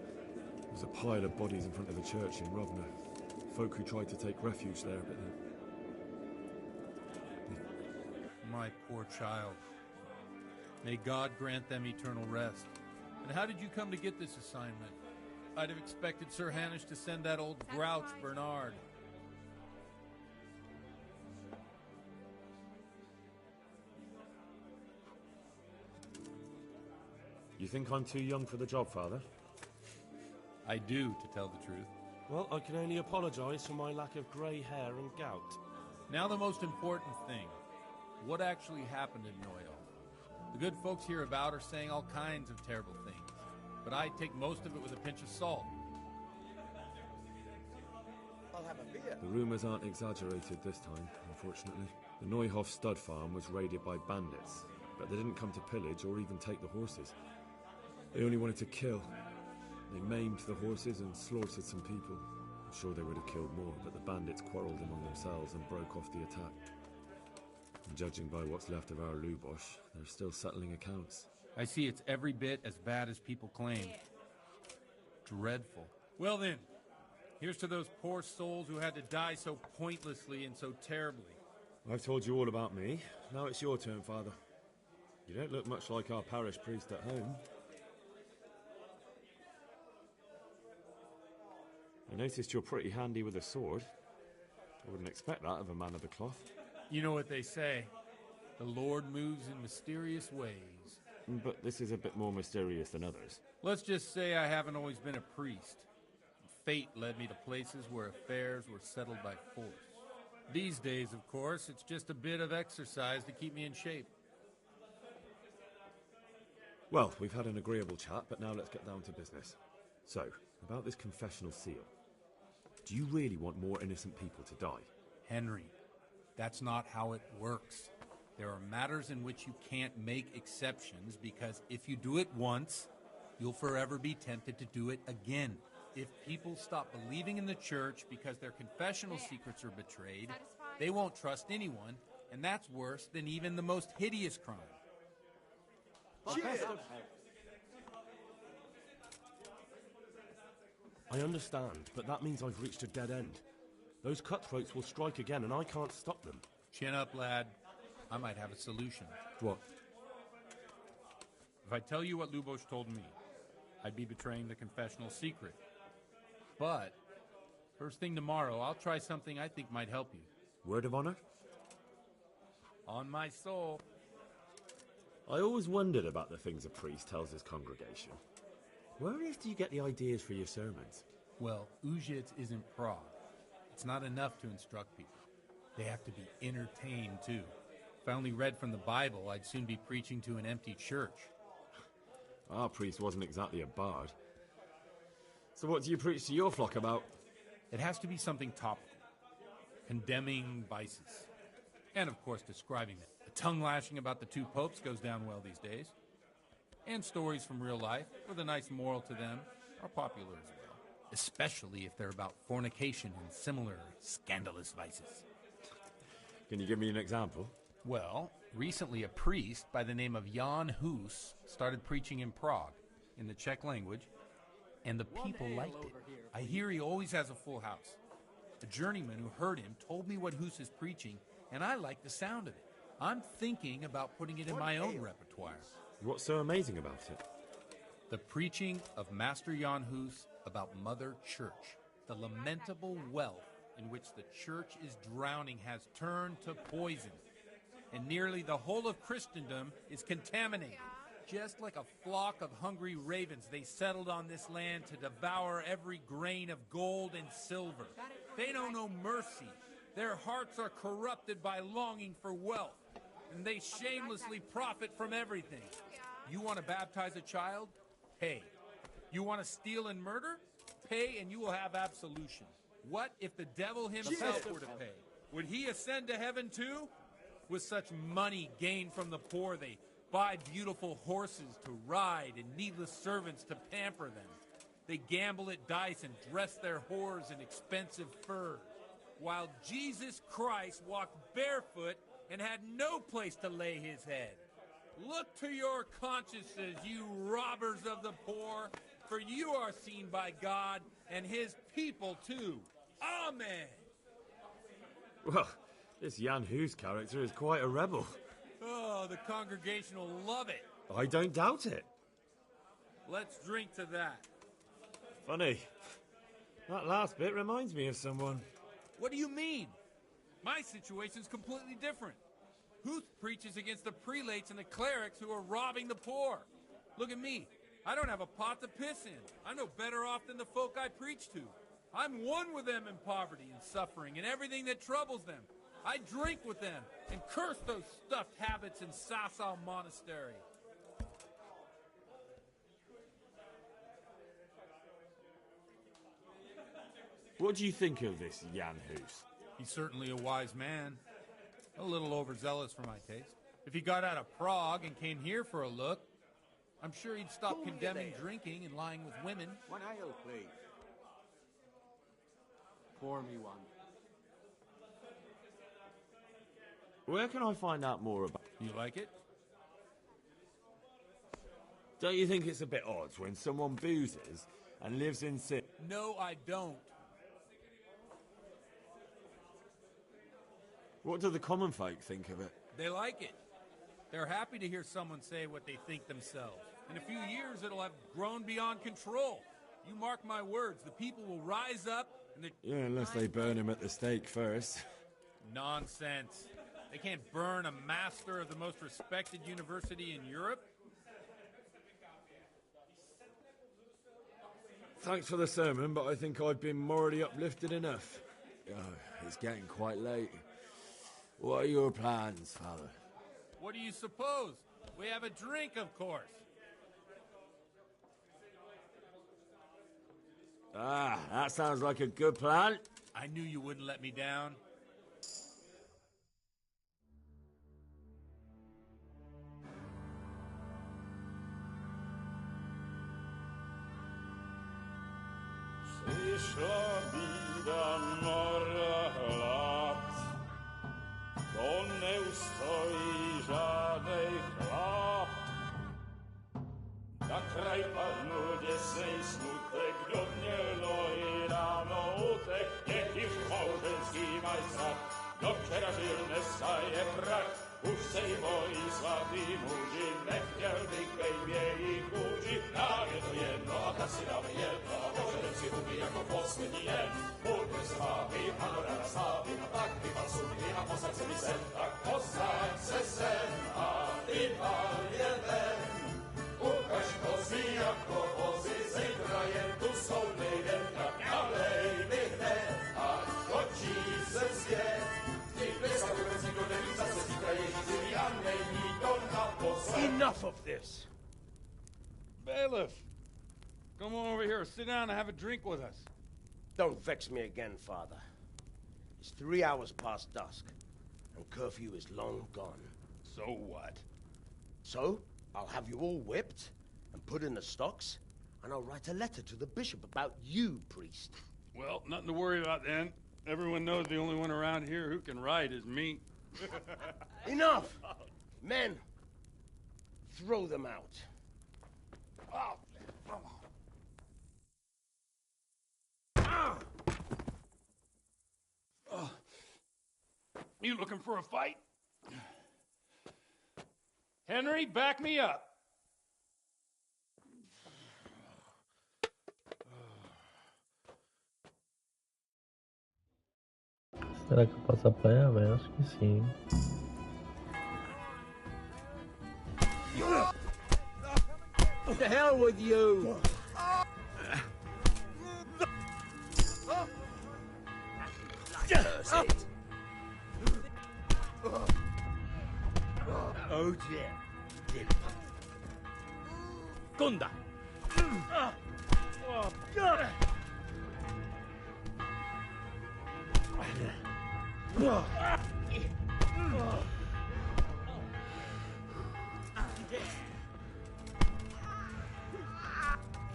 S8: There was a pile of bodies in front of the church in Rovna. Folk who tried to take refuge there, but
S17: My poor child. May God grant them eternal rest. And how did you come to get this assignment? I'd have expected Sir Hanish to send that old grouch, Bernard.
S8: You think I'm too young for the job, Father?
S17: I do, to tell the truth.
S21: Well, I can only apologise for my lack of grey hair and gout.
S17: Now the most important thing. What actually happened in Neuhof? The good folks hereabout are saying all kinds of terrible things, but I take most of it with a pinch of salt.
S12: I'll have a beer.
S8: The rumours aren't exaggerated this time, unfortunately. The Neuhof stud farm was raided by bandits, but they didn't come to pillage or even take the horses. They only wanted to kill. They maimed the horses and slaughtered some people. I'm sure they would have killed more, but the bandits quarrelled among themselves and broke off the attack. And judging by what's left of our Lubosh, they're still settling accounts.
S17: I see it's every bit as bad as people claim. Dreadful. Well then, here's to those poor souls who had to die so pointlessly and so terribly.
S8: I've told you all about me. Now it's your turn, Father. You don't look much like our parish priest at home. I noticed you're pretty handy with a sword. I wouldn't expect that of a man of the cloth.
S17: You know what they say. The Lord moves in mysterious ways.
S8: But this is a bit more mysterious than others.
S17: Let's just say I haven't always been a priest. Fate led me to places where affairs were settled by force. These days, of course, it's just a bit of exercise to keep me in shape.
S8: Well, we've had an agreeable chat, but now let's get down to business. So, about this confessional seal. Do you really want more innocent people to die?
S17: Henry, that's not how it works. There are matters in which you can't make exceptions because if you do it once, you'll forever be tempted to do it again. If people stop believing in the church because their confessional secrets are betrayed, they won't trust anyone, and that's worse than even the most hideous crime.
S21: Cheers! I understand, but that means I've reached a dead end. Those cutthroats will strike again, and I can't stop them.
S17: Chin up, lad. I might have a solution.
S8: What?
S17: If I tell you what Lubosh told me, I'd be betraying the confessional secret. But, first thing tomorrow, I'll try something I think might help you.
S8: Word of honor?
S17: On my soul.
S8: I always wondered about the things a priest tells his congregation. Where on earth do you get the ideas for your sermons?
S17: Well, Ujits isn't Prague. It's not enough to instruct people. They have to be entertained, too. If I only read from the Bible, I'd soon be preaching to an empty church.
S8: Our priest wasn't exactly a bard. So what do you preach to your flock about?
S17: It has to be something topical. Condemning vices. And, of course, describing them. The tongue-lashing about the two popes goes down well these days. And stories from real life, with a nice moral to them, are popular as well. Especially if they're about fornication and similar scandalous vices.
S8: Can you give me an example?
S17: Well, recently a priest by the name of Jan Hus started preaching in Prague, in the Czech language, and the people liked it. I hear he always has a full house. A journeyman who heard him told me what Hus is preaching, and I like the sound of it. I'm thinking about putting it in my own repertoire.
S8: What's so amazing about it?
S17: The preaching of Master Jan Hus about Mother Church. The lamentable wealth in which the church is drowning has turned to poison, and nearly the whole of Christendom is contaminated. Just like a flock of hungry ravens, they settled on this land to devour every grain of gold and silver. They know no mercy. Their hearts are corrupted by longing for wealth, and they shamelessly profit from everything. You want to baptize a child? Pay. You want to steal and murder? Pay and you will have absolution. What if the devil himself were to pay? Would he ascend to heaven too? With such money gained from the poor, they buy beautiful horses to ride and needless servants to pamper them. They gamble at dice and dress their whores in expensive furs, while Jesus Christ walked barefoot and had no place to lay his head. Look to your consciences, you robbers of the poor, for you are seen by God and his people too. Amen.
S8: Well, this Jan Hus character is quite a rebel.
S17: Oh, the congregation will love it.
S8: I don't doubt it.
S17: Let's drink to that.
S8: Funny. That last bit reminds me of someone.
S17: What do you mean? My situation's completely different. Huth preaches against the prelates and the clerics who are robbing the poor. Look at me. I don't have a pot to piss in. I'm no better off than the folk I preach to. I'm one with them in poverty and suffering and everything that troubles them. I drink with them and curse those stuffed habits in Sasau Monastery.
S8: What do you think of this Jan Hus?
S17: He's certainly a wise man. A little overzealous for my taste. If he got out of Prague and came here for a look, I'm sure he'd stop condemning drinking and lying with women.
S3: One ale, please. Pour me one.
S8: Where can I find out more about...
S17: You like it?
S8: Don't you think it's a bit odd when someone boozes and lives in sin?
S17: No, I don't.
S8: What do the common folk think of it?
S17: They like it. They're happy to hear someone say what they think themselves. In a few years, it'll have grown beyond control. You mark my words, the people will rise up and...
S8: Yeah, unless they burn him at the stake first.
S17: Nonsense. They can't burn a master of the most respected university in Europe.
S8: Thanks for the sermon, but I think I've been morally uplifted enough. Oh, it's getting quite late. What are your plans, Father?
S17: What do you suppose? We have a drink, of course.
S8: Ah, that sounds like a good plan.
S17: I knew you wouldn't let me down.
S6: Przyszła bida mora lat, to nie ustoi żadnej chlap. Na kraj panuje sej smutek, do mnie loi rano utek, niech już małżeński majstrat, do przerażylne staje brak. Už sej bojí svatý muži, nechtěl bych bejbě jí kůži. Nám je to jedno a tak si dáme jedno a požadem si huby jako poslední jen. Bude svátý, ano rada slávy, a tak vypal sudy a posaď se mi sem. Tak posaď se sem a vypal je ven. Ukaž kozy jako vozy, zítra jen tu jsou nejden. Tak nalej mi hned, ať točí se svět.
S2: Enough of this! Bailiff! Come on over here, sit down and have a drink with us.
S18: Don't vex me again, Father. It's 3 hours past dusk, and curfew is long gone.
S2: So what?
S18: So, I'll have you all whipped, and put in the stocks, and I'll write a letter to the bishop about you, priest.
S2: Well, nothing to worry about then. Everyone knows the only one around here who can write is me.
S18: Enough! Men, throw them out.
S2: Oh, come on.
S18: Ah!
S2: Oh. You looking for a fight? Henry, back me up.
S4: Será que eu posso apanhar, velho? Acho que sim.
S3: To hell with you! Oh dear. Gunda!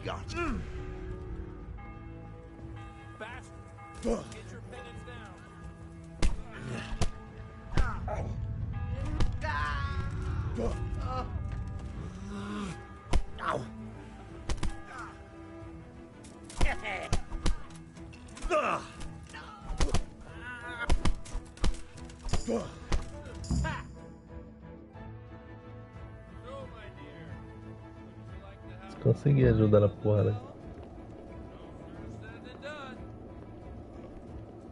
S3: Gotcha.
S2: Bastard! Get your penance down!
S3: Ow!
S4: Consegui ajudar a porrada.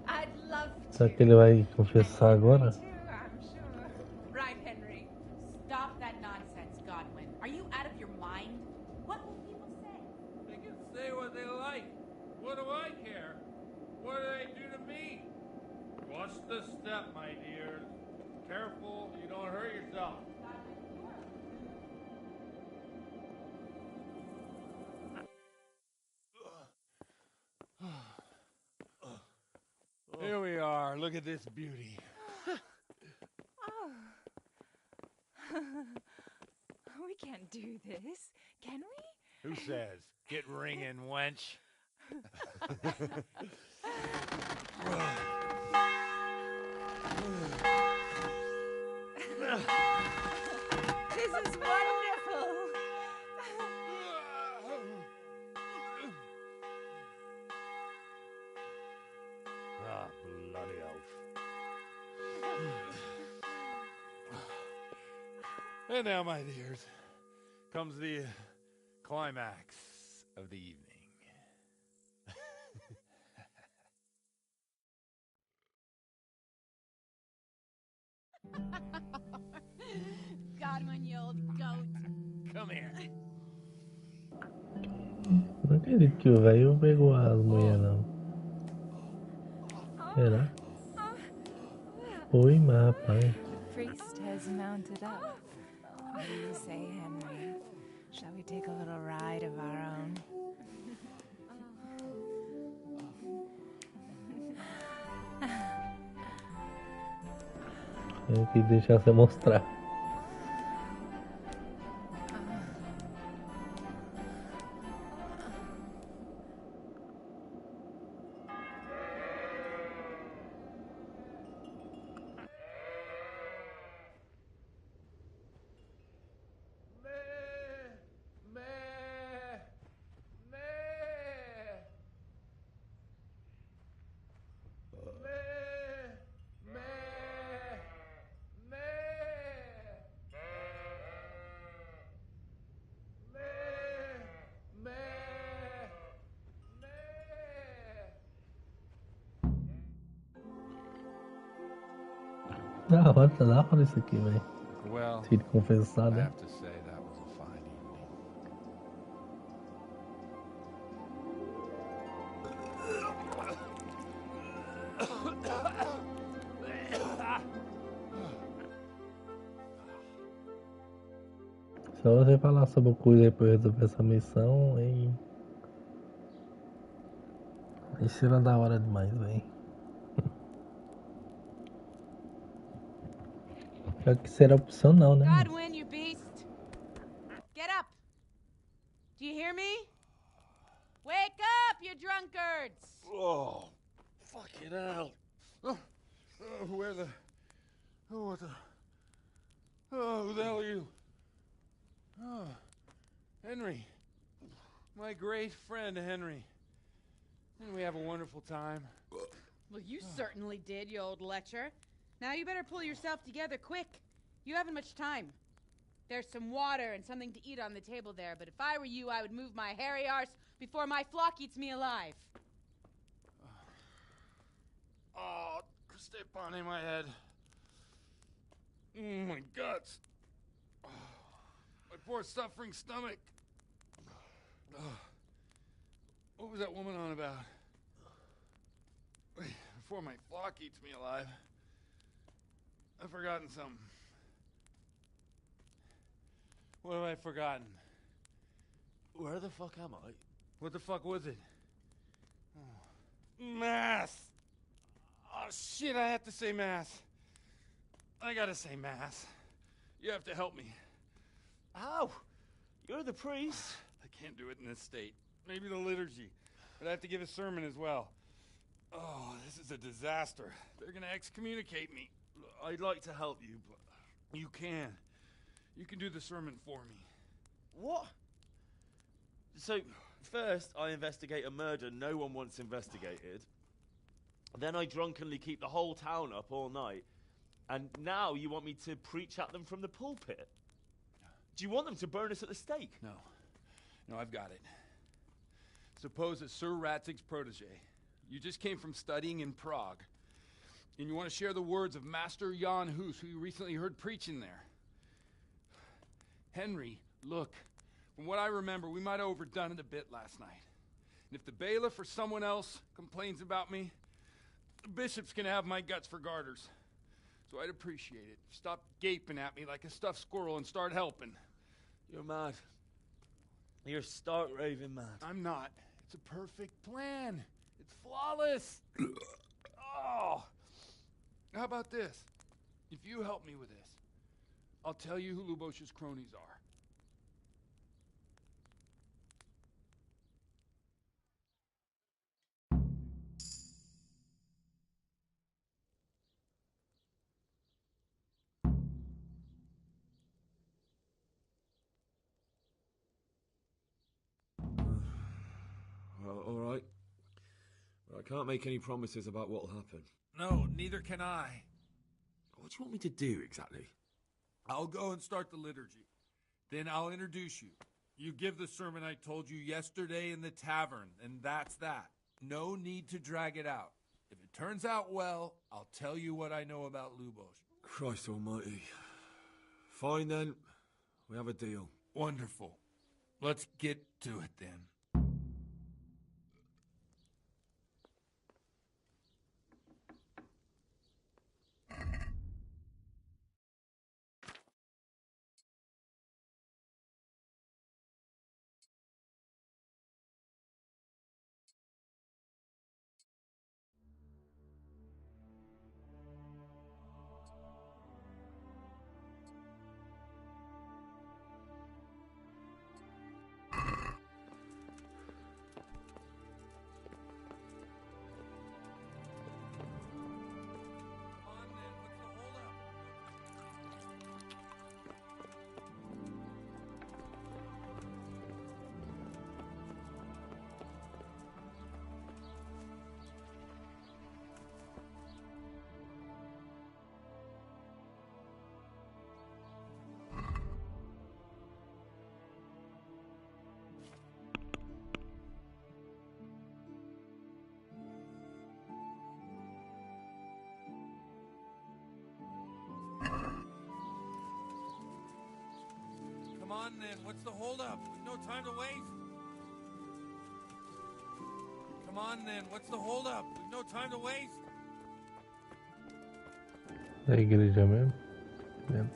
S20: I'd love to.
S4: Será que ele vai confessar agora?
S20: I'm sure. Right, Henry. Stop that nonsense, Godwin. Are you out of your mind? What will people say?
S17: They can say what they like. What do I care? What do they do to me? Watch the step, my dear. Careful, you don't hurt yourself. Here we are. Look at this beauty.
S20: Oh. We can't do this, can we?
S17: Who says? Get ringing, wench.
S20: This is wonderful.
S17: Ah, bloody oath. And now, my dears, comes the climax of the evening.
S20: Godwin, you old goat.
S17: Come here.
S4: Não acredito que o velho pegou as mulheres, não. Será? Oi, mas rapaz.
S20: Priest has mounted up. What do you say, Henry? Shall we take a little ride of our own?
S4: Tem que deixar você mostrar. Da hora isso aqui, velho.
S17: Well,
S4: Se ele confessar,
S17: I
S4: né?
S17: have to say that was a fine evening.
S4: Só você falar sobre o coisa aí pra eu resolver essa missão, aí. Aí será da hora demais, velho. Pior que será opcional, né?
S20: Godwin, you beast! Get up! Do you hear me? Wake up, you drunkards!
S17: Oh, fucking hell. Where the... Oh, what the... Oh, who the hell are you? Oh, Henry. My great friend, Henry. Didn't we have a wonderful time?
S20: Well, you certainly did, you old lecher. Now you better pull yourself together quick. You haven't much time. There's some water and something to eat on the table there, but if I were you, I would move my hairy arse before my flock eats me alive.
S17: Oh, step on in my head. My guts. Oh, my poor suffering stomach.
S10: What was that woman on about? Wait, before my flock eats me alive. I've forgotten something. What have I forgotten?
S21: Where the fuck am I?
S10: What the fuck was it? Oh. Mass! Oh shit, I have to say mass. I gotta say mass. You have to help me.
S21: How? You're the priest.
S10: I can't do it in this state. Maybe the liturgy. But I have to give a sermon as well. Oh, this is a disaster. They're gonna excommunicate me.
S21: I'd like to help you, but...
S10: You can. You can do the sermon for me.
S21: What? So, first I investigate a murder no one wants investigated. Then I drunkenly keep the whole town up all night. And now you want me to preach at them from the pulpit? Do you want them to burn us at the stake?
S10: No. No, I've got it. Suppose that Sir Ratzig's protege. You just came from studying in Prague. And you want to share the words of Master Jan Hus, who you recently heard preaching there. Henry, look. From what I remember, we might have overdone it a bit last night. And if the bailiff or someone else complains about me, the bishop's gonna have my guts for garters. So I'd appreciate it. Stop gaping at me like a stuffed squirrel and start helping.
S21: You're mad. You're stark raving mad.
S10: I'm not. It's a perfect plan. It's flawless. Oh. How about this? If you help me with this, I'll tell you who Lubosh's cronies are.
S8: Well, all right. But I can't make any promises about what'll happen.
S10: No, neither can I.
S8: What do you want me to do exactly?
S10: I'll go and start the liturgy. Then I'll introduce you. You give the sermon I told you yesterday in the tavern, and that's that. No need to drag it out. If it turns out well, I'll tell you what I know about Lubosh.
S8: Christ almighty. Fine then. We have a deal.
S10: Wonderful. Let's get to it then. Come on then, what's the holdup? We've no time to waste. Come on then, what's the holdup? We've no time to waste.
S4: Da igreja mesmo. Mesmo.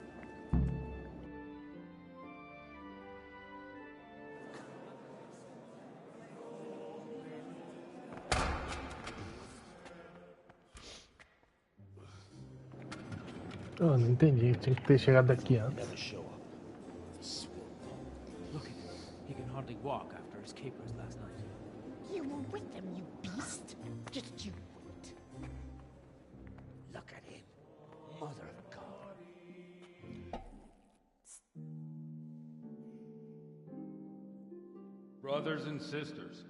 S4: Oh, não entendi. Tinha que ter chegado aqui antes.
S3: Look at him. He can hardly walk after his capers last night.
S22: You were with them, you beast. Just you wait.
S3: Look at him. Mother of God.
S10: Brothers and sisters,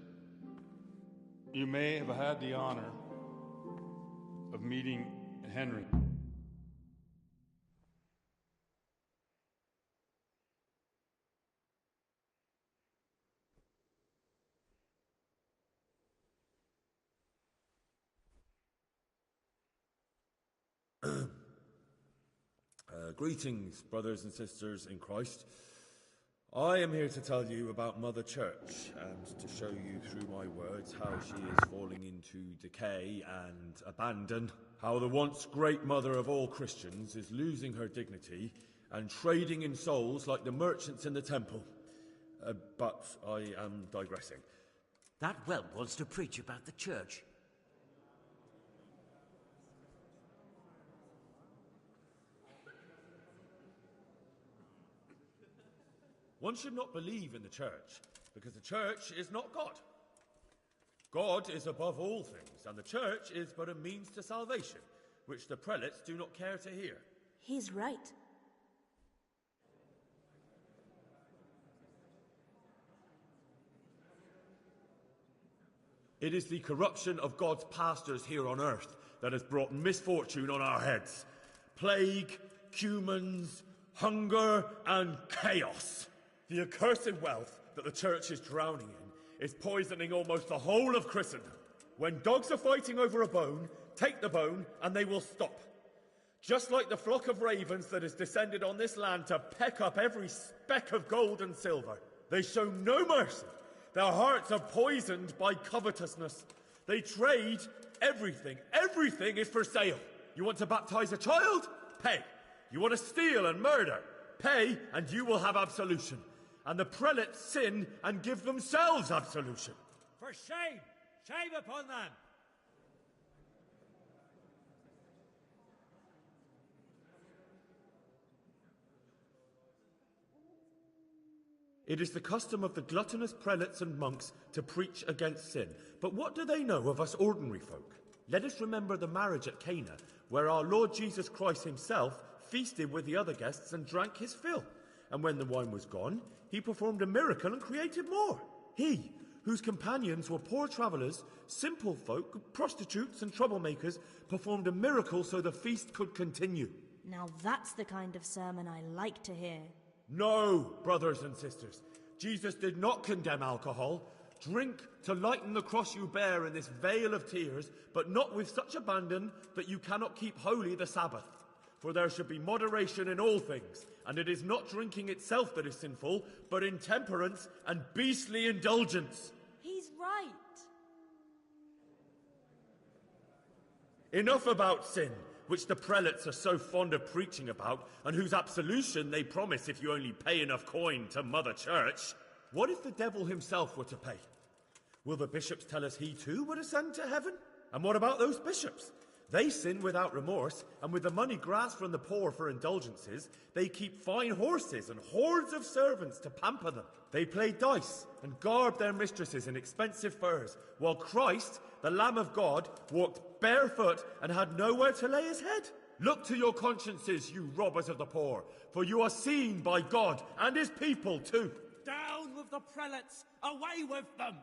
S10: you may have had the honor of meeting Henry.
S8: Greetings, brothers and sisters in Christ. I am here to tell you about Mother Church, and to show you through my words how she is falling into decay and abandon, how the once great mother of all Christians is losing her dignity and trading in souls like the merchants in the temple. But I am digressing.
S19: That whelp wants to preach about the church.
S8: One should not believe in the church, because the church is not God. God is above all things, and the church is but a means to salvation, which the prelates do not care to hear.
S11: He's right.
S8: It is the corruption of God's pastors here on earth that has brought misfortune on our heads. Plague, cumens, hunger, and chaos. The accursed wealth that the church is drowning in is poisoning almost the whole of Christendom. When dogs are fighting over a bone, take the bone and they will stop. Just like the flock of ravens that has descended on this land to peck up every speck of gold and silver. They show no mercy. Their hearts are poisoned by covetousness. They trade everything. Everything is for sale. You want to baptize a child? Pay. You want to steal and murder? Pay, and you will have absolution. And the prelates sin and give themselves absolution.
S19: For shame! Shame upon them!
S8: It is the custom of the gluttonous prelates and monks to preach against sin. But what do they know of us ordinary folk? Let us remember the marriage at Cana, where our Lord Jesus Christ himself feasted with the other guests and drank his fill. And when the wine was gone, he performed a miracle and created more. He, whose companions were poor travellers, simple folk, prostitutes and troublemakers, performed a miracle so the feast could continue.
S11: Now that's the kind of sermon I like to hear.
S8: No, brothers and sisters. Jesus did not condemn alcohol. Drink to lighten the cross you bear in this vale of tears, but not with such abandon that you cannot keep holy the Sabbath. For there should be moderation in all things, and it is not drinking itself that is sinful, but intemperance and beastly indulgence.
S11: He's right.
S8: Enough about sin, which the prelates are so fond of preaching about, and whose absolution they promise if you only pay enough coin to Mother Church. What if the devil himself were to pay? Will the bishops tell us he too would ascend to heaven? And what about those bishops? They sin without remorse, and with the money grasped from the poor for indulgences, they keep fine horses and hordes of servants to pamper them. They play dice and garb their mistresses in expensive furs, while Christ, the Lamb of God, walked barefoot and had nowhere to lay his head. Look to your consciences, you robbers of the poor, for you are seen by God and his people too.
S19: Down with the prelates! Away with them!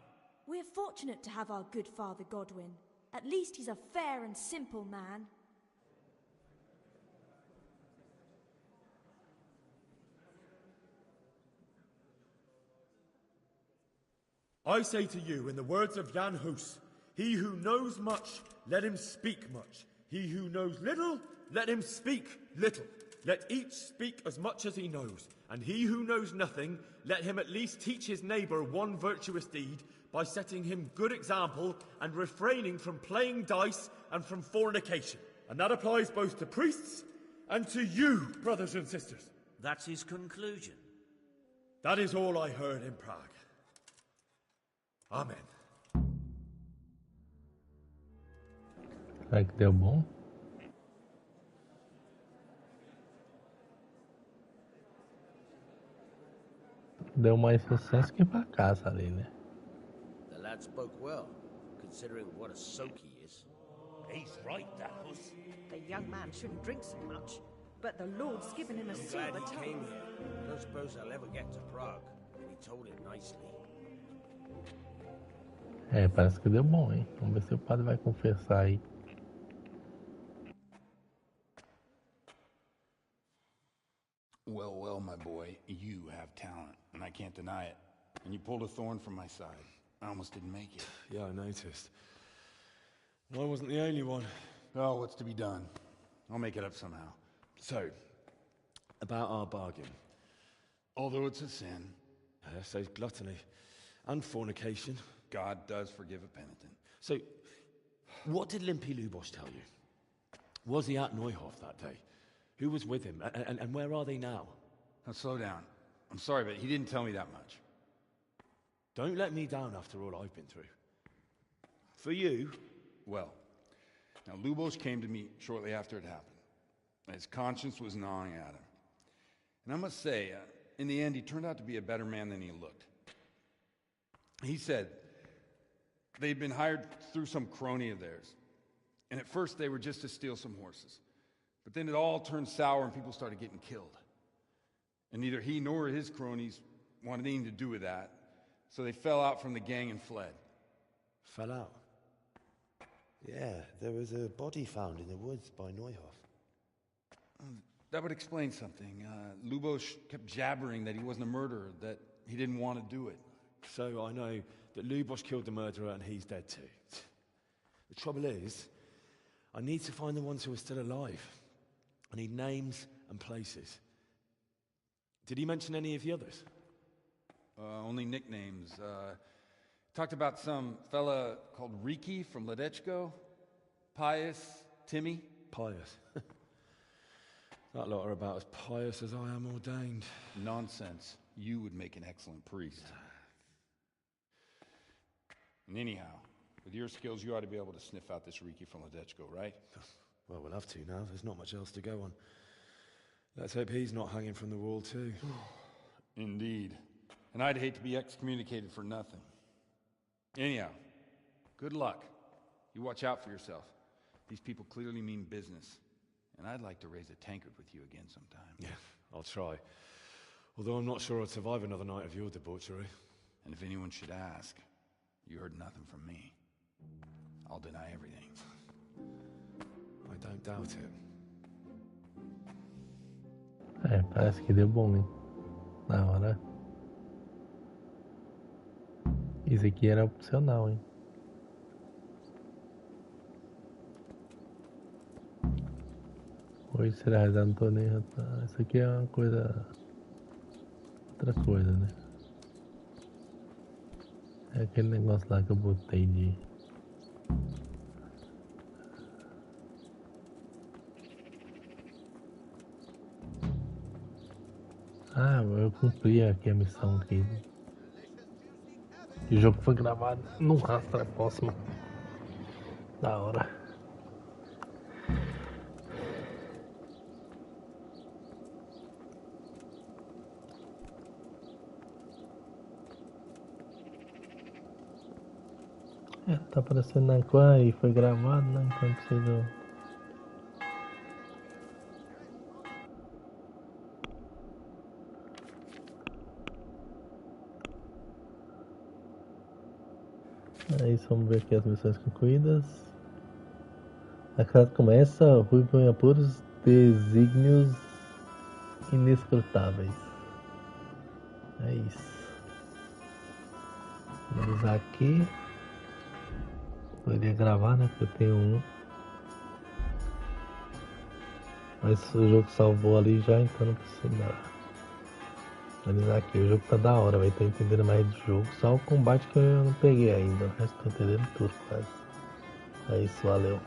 S11: We're fortunate to have our good Father Godwin. At least he's a fair and simple man.
S8: I say to you, in the words of Jan Hus, he who knows much, let him speak much. He who knows little, let him speak little. Let each speak as much as he knows. And he who knows nothing, let him at least teach his neighbour one virtuous deed, by setting him good example and refraining from playing dice and from fornication. And that applies both to priests and to you, brothers and sisters.
S19: That's his conclusion.
S8: That is all I heard in Prague. Amen.
S4: Será que deu bom? Deu mais sucesso que pra casa ali, né?
S18: The lad spoke well, considering what a soak he is.
S16: He's right, that was.
S23: The young man shouldn't drink so much, but the Lord's given him a
S18: I'm glad
S23: silver
S18: he
S23: tongue.
S18: came here. I don't suppose I'll ever get to Prague. And he told it nicely.
S4: É, parece que deu bom, hein? Vamos ver se o padre vai confessar aí.
S10: Well, well, my boy, you have talent, and I can't deny it. And you pulled a thorn from my side. I almost didn't make it.
S8: Yeah, I noticed. I wasn't the only one.
S10: Oh, what's to be done? I'll make it up somehow.
S8: So, about our bargain.
S10: Although it's a sin.
S8: So gluttony and fornication.
S10: God does forgive a penitent.
S8: So, what did Limpy Lubosh tell you? Was he at Neuhof that day? Who was with him? And where are they now?
S10: Now slow down. I'm sorry, but he didn't tell me that much.
S8: Don't let me down after all I've been through. For you...
S10: Well, now Lubosh came to me shortly after it happened. His conscience was gnawing at him. And I must say, in the end, he turned out to be a better man than he looked. He said they'd been hired through some crony of theirs. And at first they were just to steal some horses. But then it all turned sour and people started getting killed. And neither he nor his cronies wanted anything to do with that. So they fell out from the gang and fled.
S8: Fell out?
S5: Yeah, there was a body found in the woods by Neuhof.
S10: That would explain something. Lubosh kept jabbering that he wasn't a murderer, that he didn't want to do it.
S8: So I know that Lubosh killed the murderer and he's dead too. The trouble is, I need to find the ones who are still alive. I need names and places. Did he mention any of the others?
S10: Only nicknames. Talked about some fella called Riki from Ledechko. Pius, Timmy.
S8: Pius. That lot are about as pious as I am ordained.
S10: Nonsense. You would make an excellent priest. And anyhow, with your skills, you ought to be able to sniff out this Riki from Ledechko, right?
S8: Well, we'll have to now. There's not much else to go on. Let's hope he's not hanging from the wall too.
S10: Indeed. And I'd hate to be excommunicated for nothing. Anyhow, good luck. You watch out for yourself. These people clearly mean business. And I'd like to raise a tankard with you again sometime.
S8: Yeah, I'll try. Although I'm not sure I'd survive another night of your debauchery.
S10: And if anyone should ask, you heard nothing from me. I'll deny everything.
S8: I don't doubt it.
S4: Parece que deu bom, hein? Na hora. Isso aqui era opcional, hein? Hoje será rezar no torneio. Isso aqui é uma coisa. Outra coisa, né? É aquele negócio lá que eu botei de. Ah, eu cumpri aqui a missão aqui. O jogo foi gravado no rastro próximo. Da hora. Tá aparecendo na cor e foi gravado, né? Então preciso. É isso, vamos ver aqui as missões concluídas. A Caçada começa, Ruivo em Apuros, Desígnios Inescrutáveis. É isso. Vamos aqui. Poderia gravar, né? Porque eu tenho um. Mas o jogo salvou ali já, então não precisa analisar aqui. O jogo tá da hora, vai. Tô entendendo mais do jogo. Só o combate que eu não peguei ainda. O resto tô entendendo tudo quase. É isso, valeu.